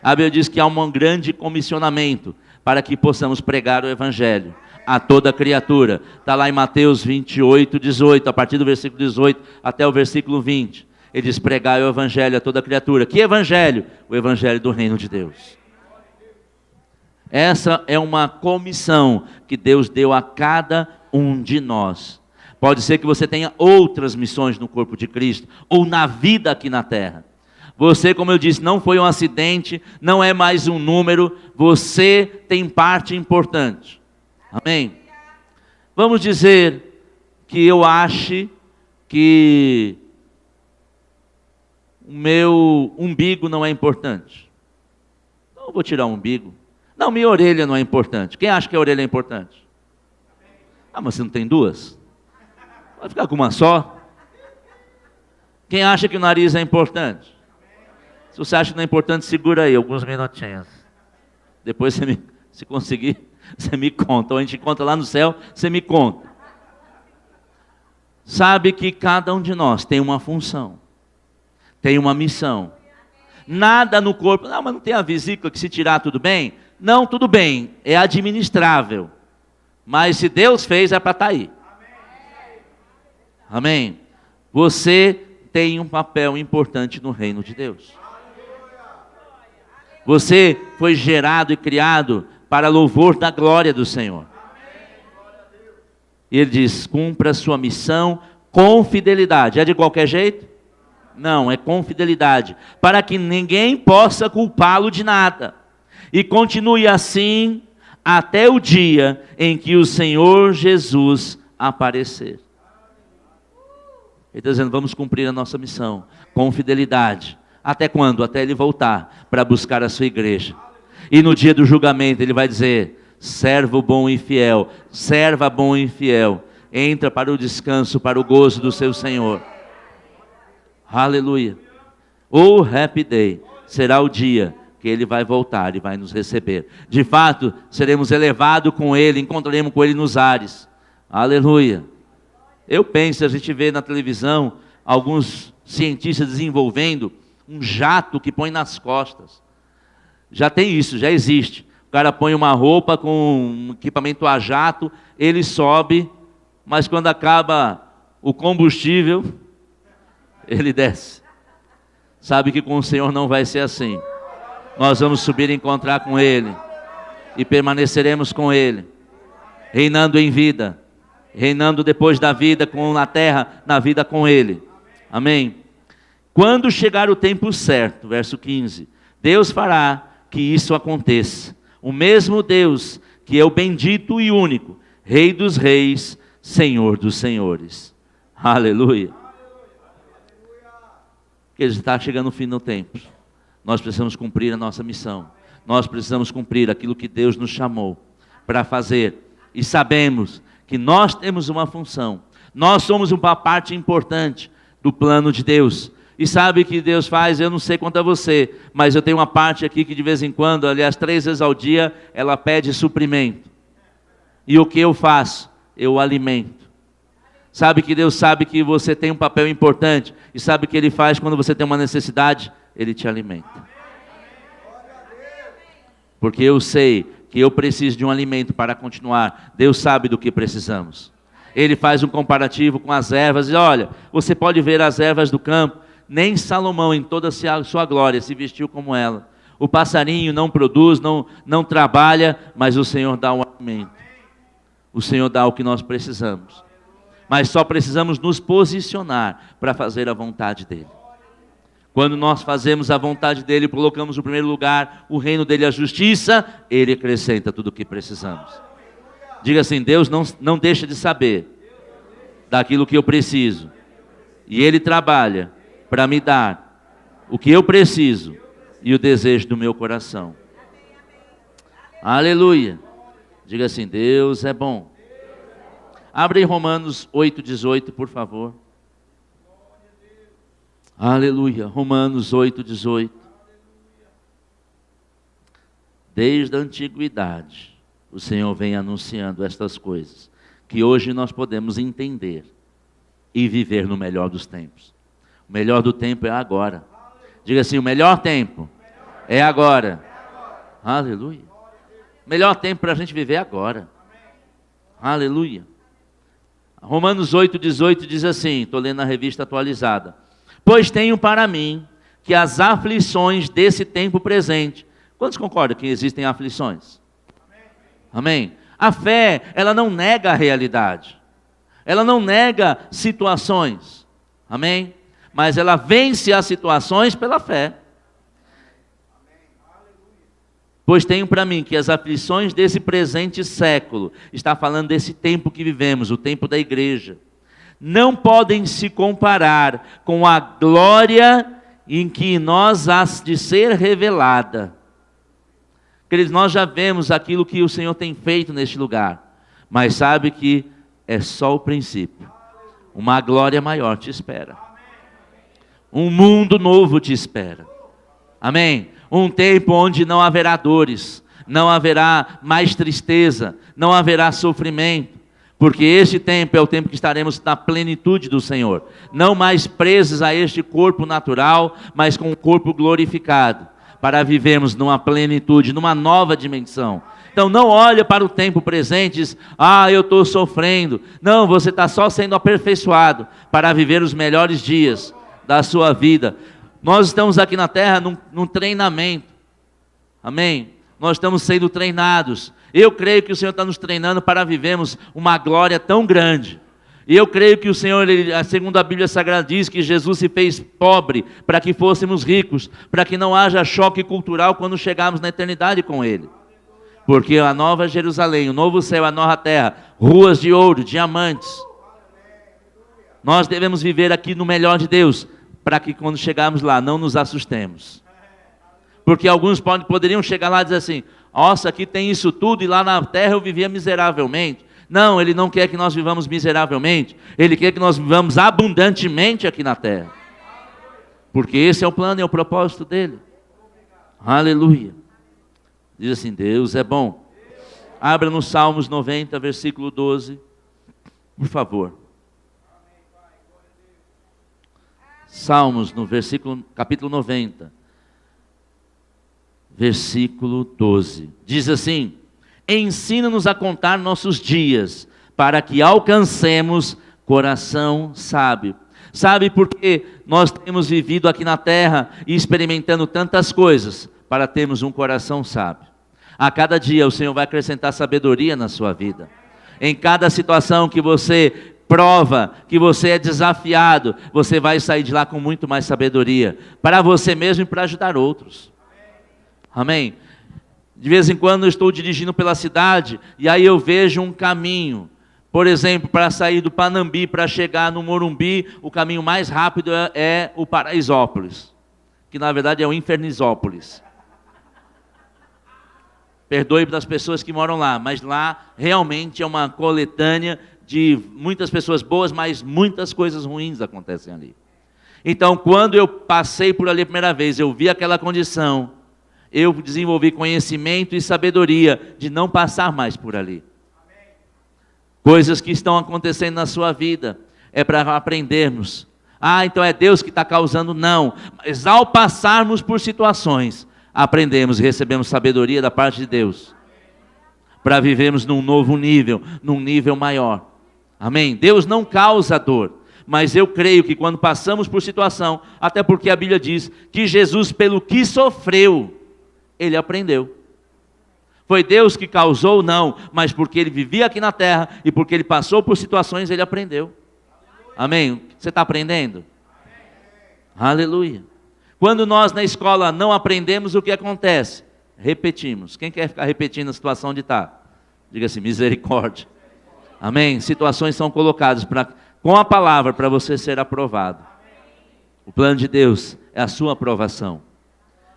A Bíblia diz que há um grande comissionamento para que possamos pregar o Evangelho a toda criatura. Está lá em Mateus 28, 18, a partir do versículo 18 até o versículo 20. Ele diz, pregai o Evangelho a toda criatura. Que Evangelho? O Evangelho do reino de Deus. Essa é uma comissão que Deus deu a cada um de nós. Pode ser que você tenha outras missões no corpo de Cristo, ou na vida aqui na terra. Você, como eu disse, não foi um acidente, não é mais um número, você tem parte importante. Amém? Vamos dizer que eu ache que o meu umbigo não é importante. Então eu vou tirar o umbigo. Não, minha orelha não é importante. Quem acha que a orelha é importante? Mas você não tem duas? Pode ficar com uma só. Quem acha que o nariz é importante? Se você acha que não é importante, segura aí alguns minutinhos. Depois se conseguir, você me conta. Ou a gente conta lá no céu, você me conta. Sabe que cada um de nós tem uma função, tem uma missão. Nada no corpo. Não, mas não tem a vesícula que se tirar tudo bem? Não, tudo bem, é administrável. Mas se Deus fez, é para estar aí. Amém? Você tem um papel importante no reino de Deus. Você foi gerado e criado para louvor da glória do Senhor. E ele diz, cumpra a sua missão com fidelidade. É de qualquer jeito? Não, é com fidelidade. Para que ninguém possa culpá-lo de nada. E continue assim até o dia em que o Senhor Jesus aparecer. Ele está dizendo, vamos cumprir a nossa missão com fidelidade. Até quando? Até ele voltar para buscar a sua igreja. E no dia do julgamento ele vai dizer, servo bom e fiel, serva bom e fiel, entra para o descanso, para o gozo do seu Senhor. Aleluia. O happy day será o dia que ele vai voltar e vai nos receber. De fato, seremos elevados com ele, encontraremos com ele nos ares. Aleluia. Eu penso, a gente vê na televisão alguns cientistas desenvolvendo um jato que põe nas costas. Já tem isso, já existe. O cara põe uma roupa com um equipamento a jato, ele sobe, mas quando acaba o combustível, ele desce. Sabe que com o Senhor não vai ser assim. Nós vamos subir e encontrar com Ele. E permaneceremos com Ele. Reinando em vida. Reinando depois da vida na terra, na vida com Ele. Amém? Quando chegar o tempo certo, verso 15, Deus fará que isso aconteça. O mesmo Deus que é o bendito e único, Rei dos reis, Senhor dos senhores. Aleluia. Porque está chegando o fim do tempo. Nós precisamos cumprir a nossa missão. Nós precisamos cumprir aquilo que Deus nos chamou para fazer. E sabemos que nós temos uma função. Nós somos uma parte importante do plano de Deus. E sabe o que Deus faz? Eu não sei quanto a você, mas eu tenho uma parte aqui que de vez em quando, aliás 3 vezes ao dia, ela pede suprimento. E o que eu faço? Eu alimento. Sabe que Deus sabe que você tem um papel importante. E sabe o que Ele faz quando você tem uma necessidade? Ele te alimenta. Porque eu sei que eu preciso de um alimento para continuar. Deus sabe do que precisamos. Ele faz um comparativo com as ervas. E olha, você pode ver as ervas do campo. Nem Salomão em toda a sua glória se vestiu como ela. O passarinho não produz, não trabalha, mas o Senhor dá o alimento. O Senhor dá o que nós precisamos. Mas só precisamos nos posicionar para fazer a vontade dEle. Quando nós fazemos a vontade dEle, colocamos no primeiro lugar o reino dEle, a justiça, Ele acrescenta tudo o que precisamos. Diga assim, Deus não deixa de saber daquilo que eu preciso. E Ele trabalha para me dar o que eu preciso e o desejo do meu coração. Aleluia. Diga assim, Deus é bom. Abre em Romanos 8,18, por favor. Aleluia. Romanos 8,18. Desde a antiguidade, o Senhor vem anunciando estas coisas, que hoje nós podemos entender e viver no melhor dos tempos. O melhor do tempo é agora. Diga assim, o melhor tempo é agora. Aleluia. O melhor tempo para a gente viver é agora. Aleluia. Romanos 8,18 diz assim, estou lendo na revista atualizada. Pois tenho para mim que as aflições desse tempo presente. Quantos concordam que existem aflições? Amém? A fé, ela não nega a realidade. Ela não nega situações. Amém? Mas ela vence as situações pela fé. Pois tenho para mim que as aflições desse presente século, está falando desse tempo que vivemos, o tempo da igreja, não podem se comparar com a glória em que nós hás de ser revelada. Queridos, nós já vemos aquilo que o Senhor tem feito neste lugar, mas sabe que é só o princípio. Uma glória maior te espera. Um mundo novo te espera. Amém? Um tempo onde não haverá dores, não haverá mais tristeza, não haverá sofrimento, Porque este tempo é o tempo que estaremos na plenitude do Senhor, não mais presos a este corpo natural, mas com o corpo glorificado, para vivermos numa plenitude, numa nova dimensão. Então não olha para o tempo presente e diz, eu estou sofrendo. Não, você está só sendo aperfeiçoado para viver os melhores dias da sua vida. Nós estamos aqui na terra num treinamento, amém? Nós estamos sendo treinados. Eu creio que o Senhor está nos treinando para vivermos uma glória tão grande. E eu creio que o Senhor, segundo a Bíblia Sagrada, diz que Jesus se fez pobre para que fôssemos ricos, para que não haja choque cultural quando chegarmos na eternidade com Ele. Porque a nova Jerusalém, o novo céu, a nova terra, ruas de ouro, diamantes. Nós devemos viver aqui no melhor de Deus, para que quando chegarmos lá não nos assustemos. Porque alguns poderiam chegar lá e dizer assim, nossa, aqui tem isso tudo e lá na terra eu vivia miseravelmente. Não, Ele não quer que nós vivamos miseravelmente. Ele quer que nós vivamos abundantemente aqui na terra. Porque esse é o plano e é o propósito dEle. Aleluia. Diz assim, Deus é bom. Abra no Salmos 90, versículo 12. Por favor. Salmos, no capítulo 90. Versículo 12. Diz assim, ensina-nos a contar nossos dias, para que alcancemos coração sábio. Sabe por que nós temos vivido aqui na terra e experimentando tantas coisas? Para termos um coração sábio. A cada dia o Senhor vai acrescentar sabedoria na sua vida. Em cada situação que você prova, que você é desafiado, você vai sair de lá com muito mais sabedoria. Para você mesmo e para ajudar outros. Amém? De vez em quando eu estou dirigindo pela cidade e aí eu vejo um caminho. Por exemplo, para sair do Panambi, para chegar no Morumbi, o caminho mais rápido é o Paraisópolis. Que na verdade é o Infernizópolis. Perdoe das pessoas que moram lá, mas lá realmente é uma coletânea de muitas pessoas boas, mas muitas coisas ruins acontecem ali. Então, quando eu passei por ali a primeira vez, eu vi aquela condição, eu desenvolvi conhecimento e sabedoria de não passar mais por ali. Coisas que estão acontecendo na sua vida, é para aprendermos. Então é Deus que está causando? Não. Mas ao passarmos por situações, aprendemos e recebemos sabedoria da parte de Deus. Para vivermos num novo nível, num nível maior. Amém? Deus não causa dor. Mas eu creio que quando passamos por situação, até porque a Bíblia diz que Jesus, pelo que sofreu, Ele aprendeu. Foi Deus que causou? Não, mas porque Ele vivia aqui na terra e porque Ele passou por situações, Ele aprendeu. Amém? Você está aprendendo? Aleluia. Quando nós na escola não aprendemos, o que acontece? Repetimos. Quem quer ficar repetindo a situação onde está? Diga assim, misericórdia. Amém? Situações são colocadas com a palavra para você ser aprovado. O plano de Deus é a sua aprovação.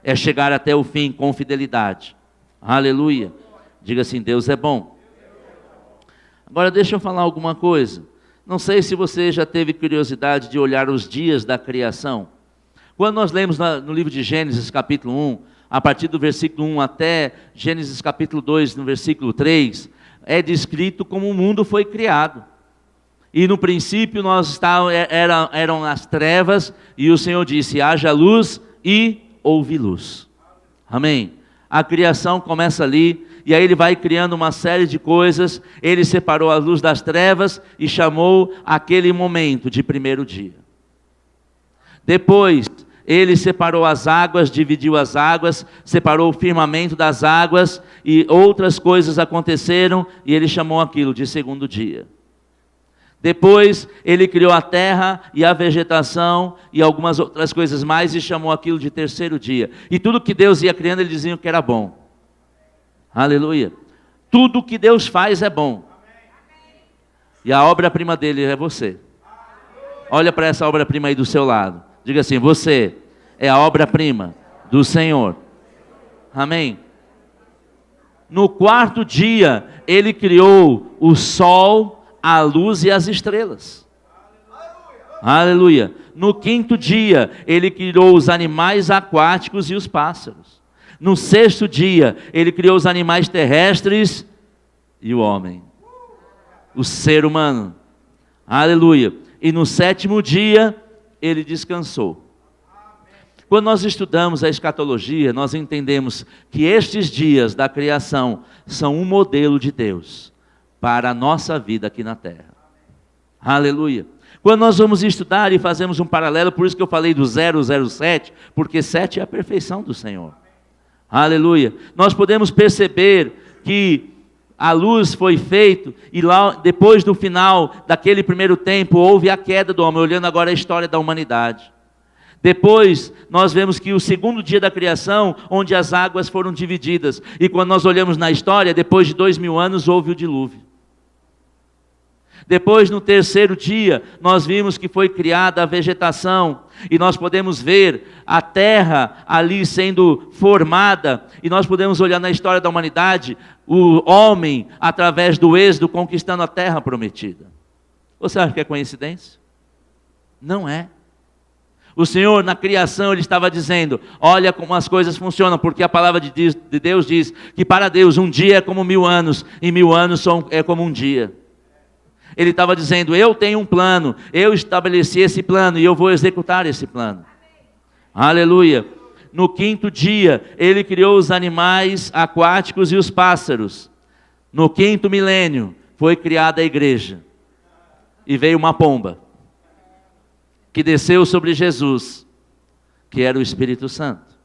É chegar até o fim com fidelidade. Aleluia. Diga assim, Deus é bom. Agora deixa eu falar alguma coisa. Não sei se você já teve curiosidade de olhar os dias da criação. Quando nós lemos no livro de Gênesis capítulo 1, a partir do versículo 1 até Gênesis capítulo 2, no versículo 3, é descrito como o mundo foi criado. E no princípio eram as trevas, e o Senhor disse, haja luz e houve luz. Amém? A criação começa ali, e aí Ele vai criando uma série de coisas. Ele separou a luz das trevas e chamou aquele momento de primeiro dia. Depois, Ele separou as águas, dividiu as águas, separou o firmamento das águas, e outras coisas aconteceram, e Ele chamou aquilo de segundo dia. Depois, Ele criou a terra e a vegetação e algumas outras coisas mais e chamou aquilo de terceiro dia. E tudo que Deus ia criando, Ele dizia que era bom. Aleluia. Tudo que Deus faz é bom. E a obra-prima dele é você. Olha para essa obra-prima aí do seu lado. Diga assim, você é a obra-prima do Senhor. Amém? No quarto dia, Ele criou o sol, a luz e as estrelas. Aleluia. No quinto dia, Ele criou os animais aquáticos e os pássaros. No sexto dia, Ele criou os animais terrestres e o homem. o ser humano. Aleluia. E no sétimo dia, ele descansou. Quando nós estudamos a escatologia, nós entendemos que estes dias da criação são um modelo de Deus para a nossa vida aqui na terra. Aleluia. Quando nós vamos estudar e fazemos um paralelo, por isso que eu falei do 007, porque 7 é a perfeição do Senhor. Aleluia. Nós podemos perceber que a luz foi feita e lá depois do final daquele primeiro tempo houve a queda do homem, olhando agora a história da humanidade. Depois nós vemos que o segundo dia da criação, onde as águas foram divididas, e quando nós olhamos na história, depois de 2000 anos houve o dilúvio. Depois, no terceiro dia, nós vimos que foi criada a vegetação, e nós podemos ver a terra ali sendo formada, e nós podemos olhar na história da humanidade, o homem, através do êxodo, conquistando a terra prometida. Você acha que é coincidência? Não é. O Senhor, na criação, Ele estava dizendo, olha como as coisas funcionam, porque a palavra de Deus diz que para Deus um dia é como 1000 anos, e 1000 anos é como um dia. Ele estava dizendo, eu tenho um plano, eu estabeleci esse plano, e eu vou executar esse plano. Aleluia. No quinto dia, Ele criou os animais aquáticos e os pássaros. No quinto milênio, foi criada a igreja. E veio uma pomba, que desceu sobre Jesus, que era o Espírito Santo.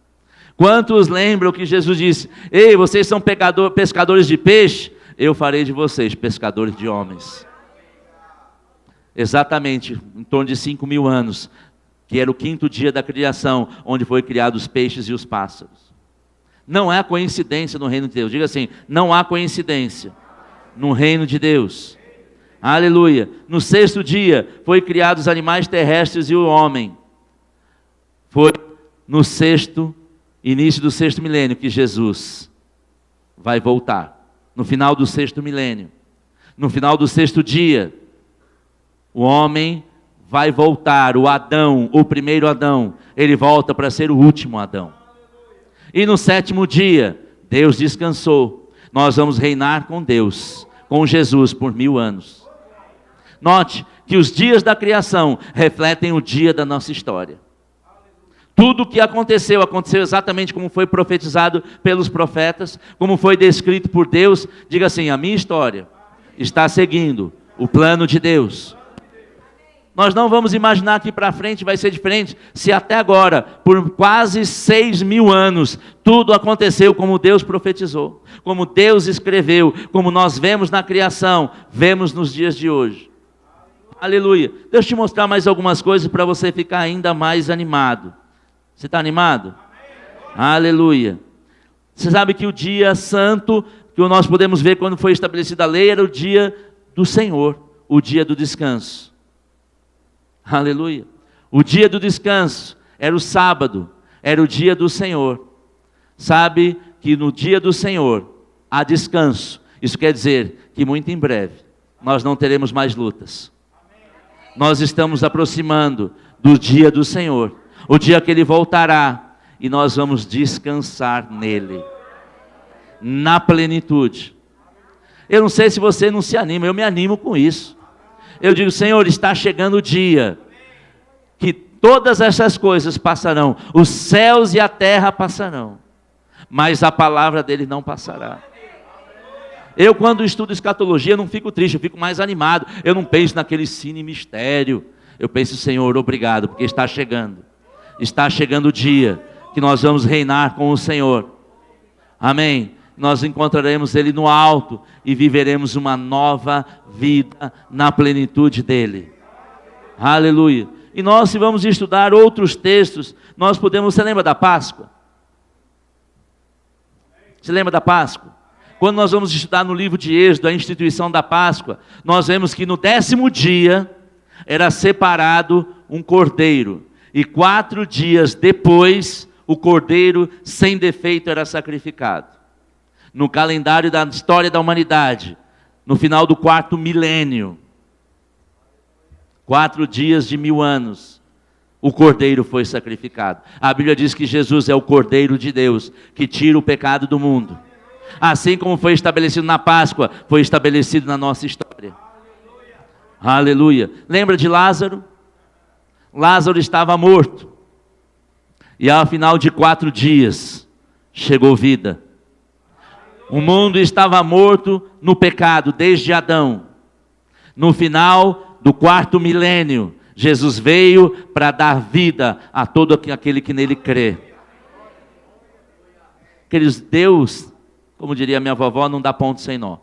Quantos lembram que Jesus disse, ei, vocês são pescadores de peixe? Eu farei de vocês pescadores de homens. Exatamente, em torno de 5000 anos, que era o quinto dia da criação, onde foi criados os peixes e os pássaros. Não há coincidência no reino de Deus. Diga assim, não há coincidência no reino de Deus. Aleluia. No sexto dia, foi criados os animais terrestres e o homem. Foi no início do sexto milênio, que Jesus vai voltar. No final do sexto milênio. No final do sexto dia, o homem vai voltar, o Adão, o primeiro Adão, ele volta para ser o último Adão. E no sétimo dia, Deus descansou. Nós vamos reinar com Deus, com Jesus, por 1000 anos. Note que os dias da criação refletem o dia da nossa história. Tudo o que aconteceu exatamente como foi profetizado pelos profetas, como foi descrito por Deus. Diga assim, a minha história está seguindo o plano de Deus. Nós não vamos imaginar que para frente vai ser diferente, se até agora, por quase 6000 anos, tudo aconteceu como Deus profetizou, como Deus escreveu, como nós vemos na criação, vemos nos dias de hoje. Aleluia. Deixa eu te mostrar mais algumas coisas para você ficar ainda mais animado. Você está animado? Aleluia. Você sabe que o dia santo, que nós podemos ver quando foi estabelecida a lei, era o dia do Senhor, o dia do descanso. Aleluia. O dia do descanso era o sábado, era o dia do Senhor. Sabe que no dia do Senhor há descanso. Isso quer dizer que muito em breve nós não teremos mais lutas. Nós estamos aproximando do dia do Senhor, o dia que Ele voltará, e nós vamos descansar nele, na plenitude. Eu não sei se você não se anima, eu me animo com isso. Eu digo, Senhor, está chegando o dia que todas essas coisas passarão, os céus e a terra passarão, mas a palavra dele não passará. Eu, quando estudo escatologia, não fico triste, eu fico mais animado. Eu não penso naquele cine mistério. Eu penso, Senhor, obrigado, porque está chegando. Está chegando o dia que nós vamos reinar com o Senhor. Amém. Nós encontraremos Ele no alto e viveremos uma nova vida na plenitude dEle. Aleluia. E nós, se vamos estudar outros textos, nós podemos... Você lembra da Páscoa? Você lembra da Páscoa? Quando nós vamos estudar no livro de Êxodo, a instituição da Páscoa, nós vemos que no 10º dia era separado um cordeiro. E 4 dias depois, o cordeiro sem defeito era sacrificado. No calendário da história da humanidade, no final do 4º milênio, 4 dias de 1000 anos, o cordeiro foi sacrificado. A Bíblia diz que Jesus é o Cordeiro de Deus, que tira o pecado do mundo. Assim como foi estabelecido na Páscoa, foi estabelecido na nossa história. Aleluia. Lembra de Lázaro? Lázaro estava morto. E ao final de 4 dias, chegou vida. O mundo estava morto no pecado, desde Adão. No final do 4º milênio, Jesus veio para dar vida a todo aquele que nele crê. Queridos, Deus, como diria minha vovó, não dá ponto sem nó.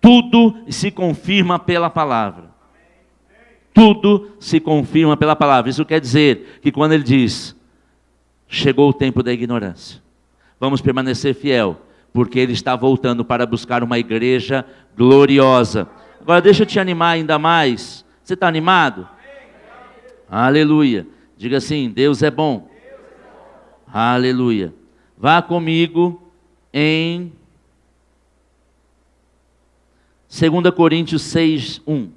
Tudo se confirma pela palavra. Tudo se confirma pela palavra. Isso quer dizer que quando ele diz, chegou o tempo da ignorância, vamos permanecer fiel, porque ele está voltando para buscar uma igreja gloriosa. Agora deixa eu te animar ainda mais. Você está animado? Aleluia. Diga assim, Deus é bom. Aleluia. Vá comigo em 2 Coríntios 6, 1.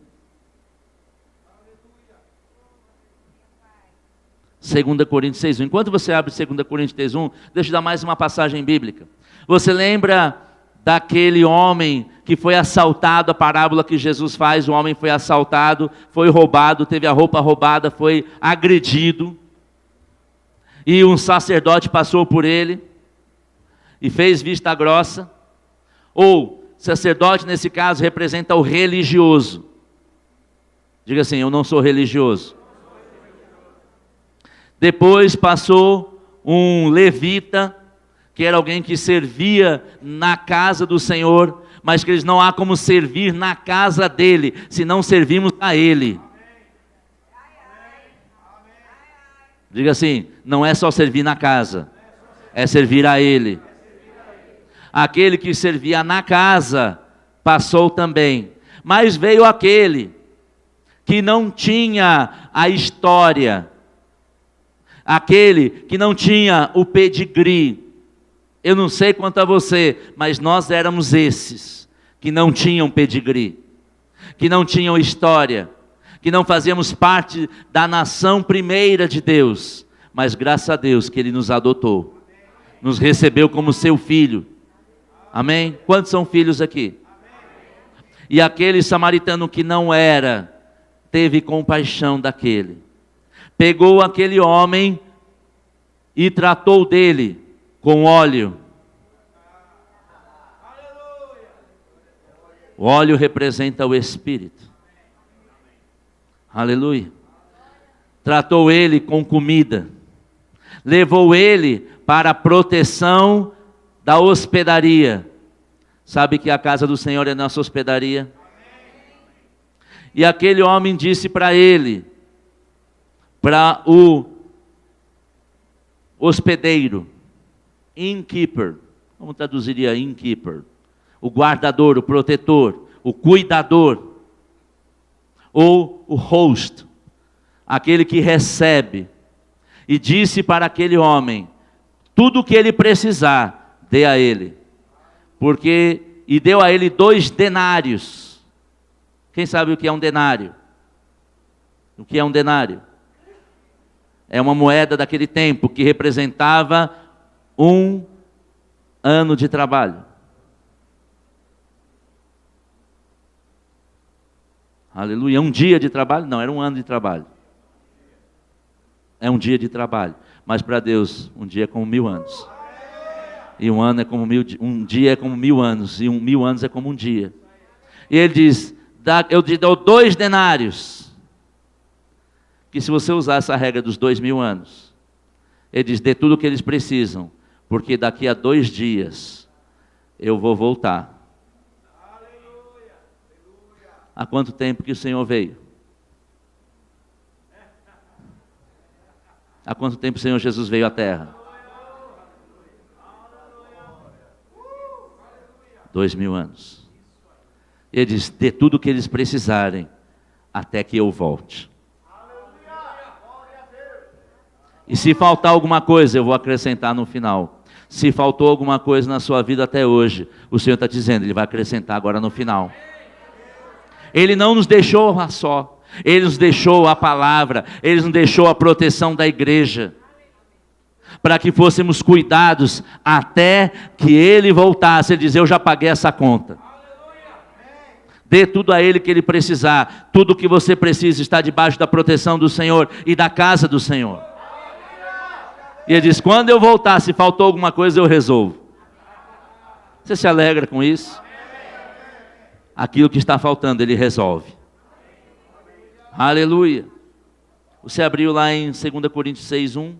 2 Coríntios 6, 1. Enquanto você abre 2 Coríntios 6, 1, deixa eu dar mais uma passagem bíblica. Você lembra daquele homem que foi assaltado, a parábola que Jesus faz, o homem foi assaltado, foi roubado, teve a roupa roubada, foi agredido, e um sacerdote passou por ele, e fez vista grossa, ou sacerdote nesse caso representa o religioso. Diga assim, eu não sou religioso. Depois passou um levita, que era alguém que servia na casa do Senhor, mas que eles não há como servir na casa dele, se não servimos a ele. Diga assim, não é só servir na casa, é servir a ele. Aquele que servia na casa, passou também. Mas veio aquele que não tinha a história, aquele que não tinha o pedigree. Eu não sei quanto a você, mas nós éramos esses, que não tinham pedigree, que não tinham história, que não fazíamos parte da nação primeira de Deus, mas graças a Deus que Ele nos adotou, nos recebeu como seu filho. Amém? Quantos são filhos aqui? E aquele samaritano que não era, teve compaixão daquele, pegou aquele homem e tratou dele com óleo. O óleo representa o Espírito. Aleluia. Tratou ele com comida. Levou ele para a proteção da hospedaria. Sabe que a casa do Senhor é nossa hospedaria? E aquele homem disse para ele, para o hospedeiro, innkeeper, como traduziria innkeeper? O guardador, o protetor, o cuidador, ou o host, aquele que recebe. E disse para aquele homem, tudo o que ele precisar, dê a ele. E deu a ele 2 denários. Quem sabe o que é um denário? O que é um denário? É uma moeda daquele tempo que representava 1 ano de trabalho. Aleluia. Um dia de trabalho? Não, era 1 ano de trabalho. É um dia de trabalho. Mas para Deus, um dia é como 1000 anos. E um dia é como 1000 anos. E 1000 anos é como um dia. E ele diz, eu te dou 2 denários. Que se você usar essa regra dos 2000 anos, ele diz, dê tudo o que eles precisam, porque daqui a 2 dias eu vou voltar. Há quanto tempo que o Senhor veio? Há quanto tempo o Senhor Jesus veio à terra? 2000 anos. Ele diz, dê tudo o que eles precisarem, até que eu volte. E se faltar alguma coisa, eu vou acrescentar no final. Se faltou alguma coisa na sua vida até hoje, o Senhor está dizendo, Ele vai acrescentar agora no final. Ele não nos deixou a só. Ele nos deixou a palavra. Ele nos deixou a proteção da igreja. Para que fôssemos cuidados até que Ele voltasse. Ele diz, eu já paguei essa conta. Dê tudo a Ele que Ele precisar. Tudo o que você precisa está debaixo da proteção do Senhor e da casa do Senhor. E Ele diz, quando eu voltar, se faltou alguma coisa, eu resolvo. Você se alegra com isso? Aquilo que está faltando, Ele resolve. Aleluia. Você abriu lá em 2 Coríntios 6:1.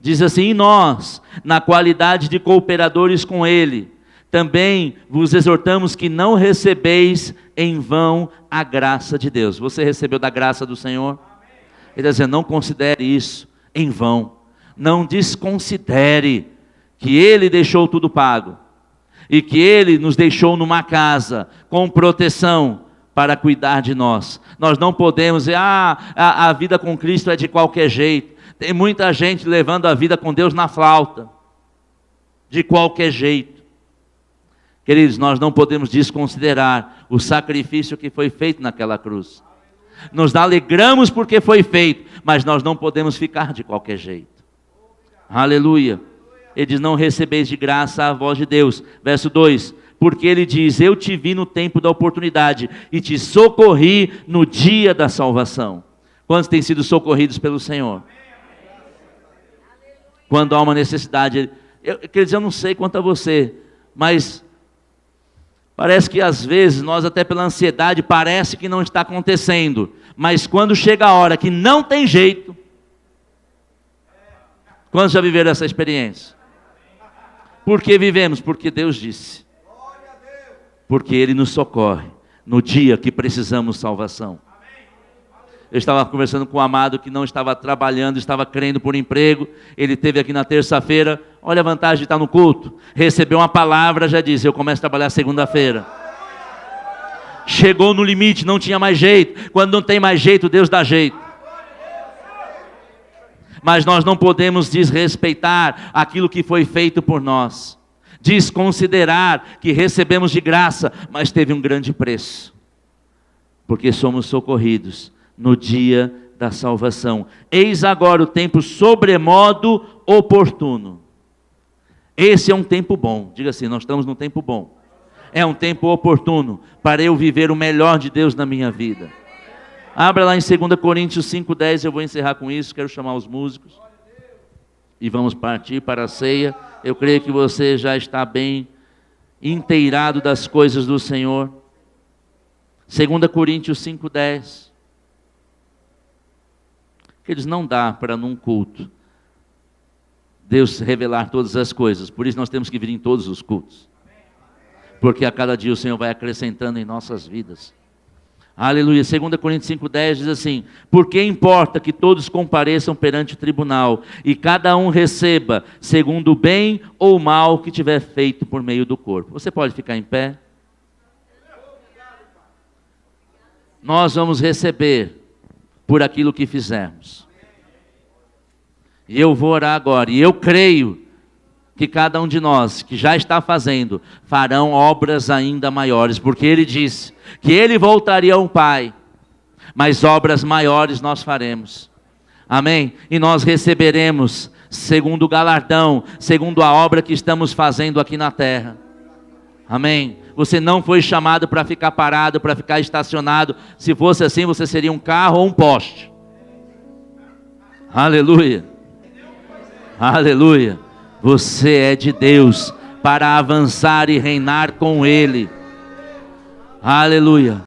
Diz assim, e nós, na qualidade de cooperadores com Ele, também vos exortamos que não recebeis em vão a graça de Deus. Você recebeu da graça do Senhor? Ele está dizendo, não considere isso em vão. Não desconsidere que Ele deixou tudo pago. E que Ele nos deixou numa casa com proteção para cuidar de nós. Nós não podemos dizer, a vida com Cristo é de qualquer jeito. Tem muita gente levando a vida com Deus na flauta. De qualquer jeito. Queridos, nós não podemos desconsiderar o sacrifício que foi feito naquela cruz. Nos alegramos porque foi feito, mas nós não podemos ficar de qualquer jeito. Aleluia. Ele diz, não recebeis de graça a voz de Deus. Verso 2, porque Ele diz, eu te vi no tempo da oportunidade e te socorri no dia da salvação. Quantos têm sido socorridos pelo Senhor? Quando há uma necessidade, quer dizer, eu não sei quanto a você, mas parece que às vezes nós até pela ansiedade parece que não está acontecendo, mas quando chega a hora que não tem jeito, quantos já viveram essa experiência? Por que vivemos? Porque Deus disse, porque Ele nos socorre no dia que precisamos de salvação. Eu estava conversando com um amado que não estava trabalhando, estava crendo por emprego. Ele esteve aqui na terça-feira. Olha a vantagem de estar no culto. Recebeu uma palavra, já disse, eu começo a trabalhar segunda-feira. Chegou no limite, não tinha mais jeito. Quando não tem mais jeito, Deus dá jeito. Mas nós não podemos desrespeitar aquilo que foi feito por nós. Desconsiderar que recebemos de graça, mas teve um grande preço. Porque somos socorridos no dia da salvação. Eis agora o tempo sobremodo oportuno. Esse é um tempo bom. Diga assim, nós estamos num tempo bom. É um tempo oportuno para eu viver o melhor de Deus na minha vida. Abra lá em 2 Coríntios 5:10, eu vou encerrar com isso, quero chamar os músicos. E vamos partir para a ceia. Eu creio que você já está bem inteirado das coisas do Senhor. 2 Coríntios 5:10. Eles não dá para num culto Deus revelar todas as coisas. Por isso nós temos que vir em todos os cultos. Porque a cada dia o Senhor vai acrescentando em nossas vidas. Aleluia. 2 Coríntios 5:10 diz assim, porque importa que todos compareçam perante o tribunal e cada um receba segundo o bem ou o mal que tiver feito por meio do corpo. Você pode ficar em pé? Nós vamos receber por aquilo que fizermos. E eu vou orar agora, e eu creio que cada um de nós, que já está fazendo, farão obras ainda maiores, porque Ele disse que Ele voltaria ao Pai, mas obras maiores nós faremos. Amém? E nós receberemos segundo o galardão, segundo a obra que estamos fazendo aqui na terra. Amém? Você não foi chamado para ficar parado, para ficar estacionado. Se fosse assim, você seria um carro ou um poste. Aleluia. Aleluia. Você é de Deus para avançar e reinar com Ele. Aleluia.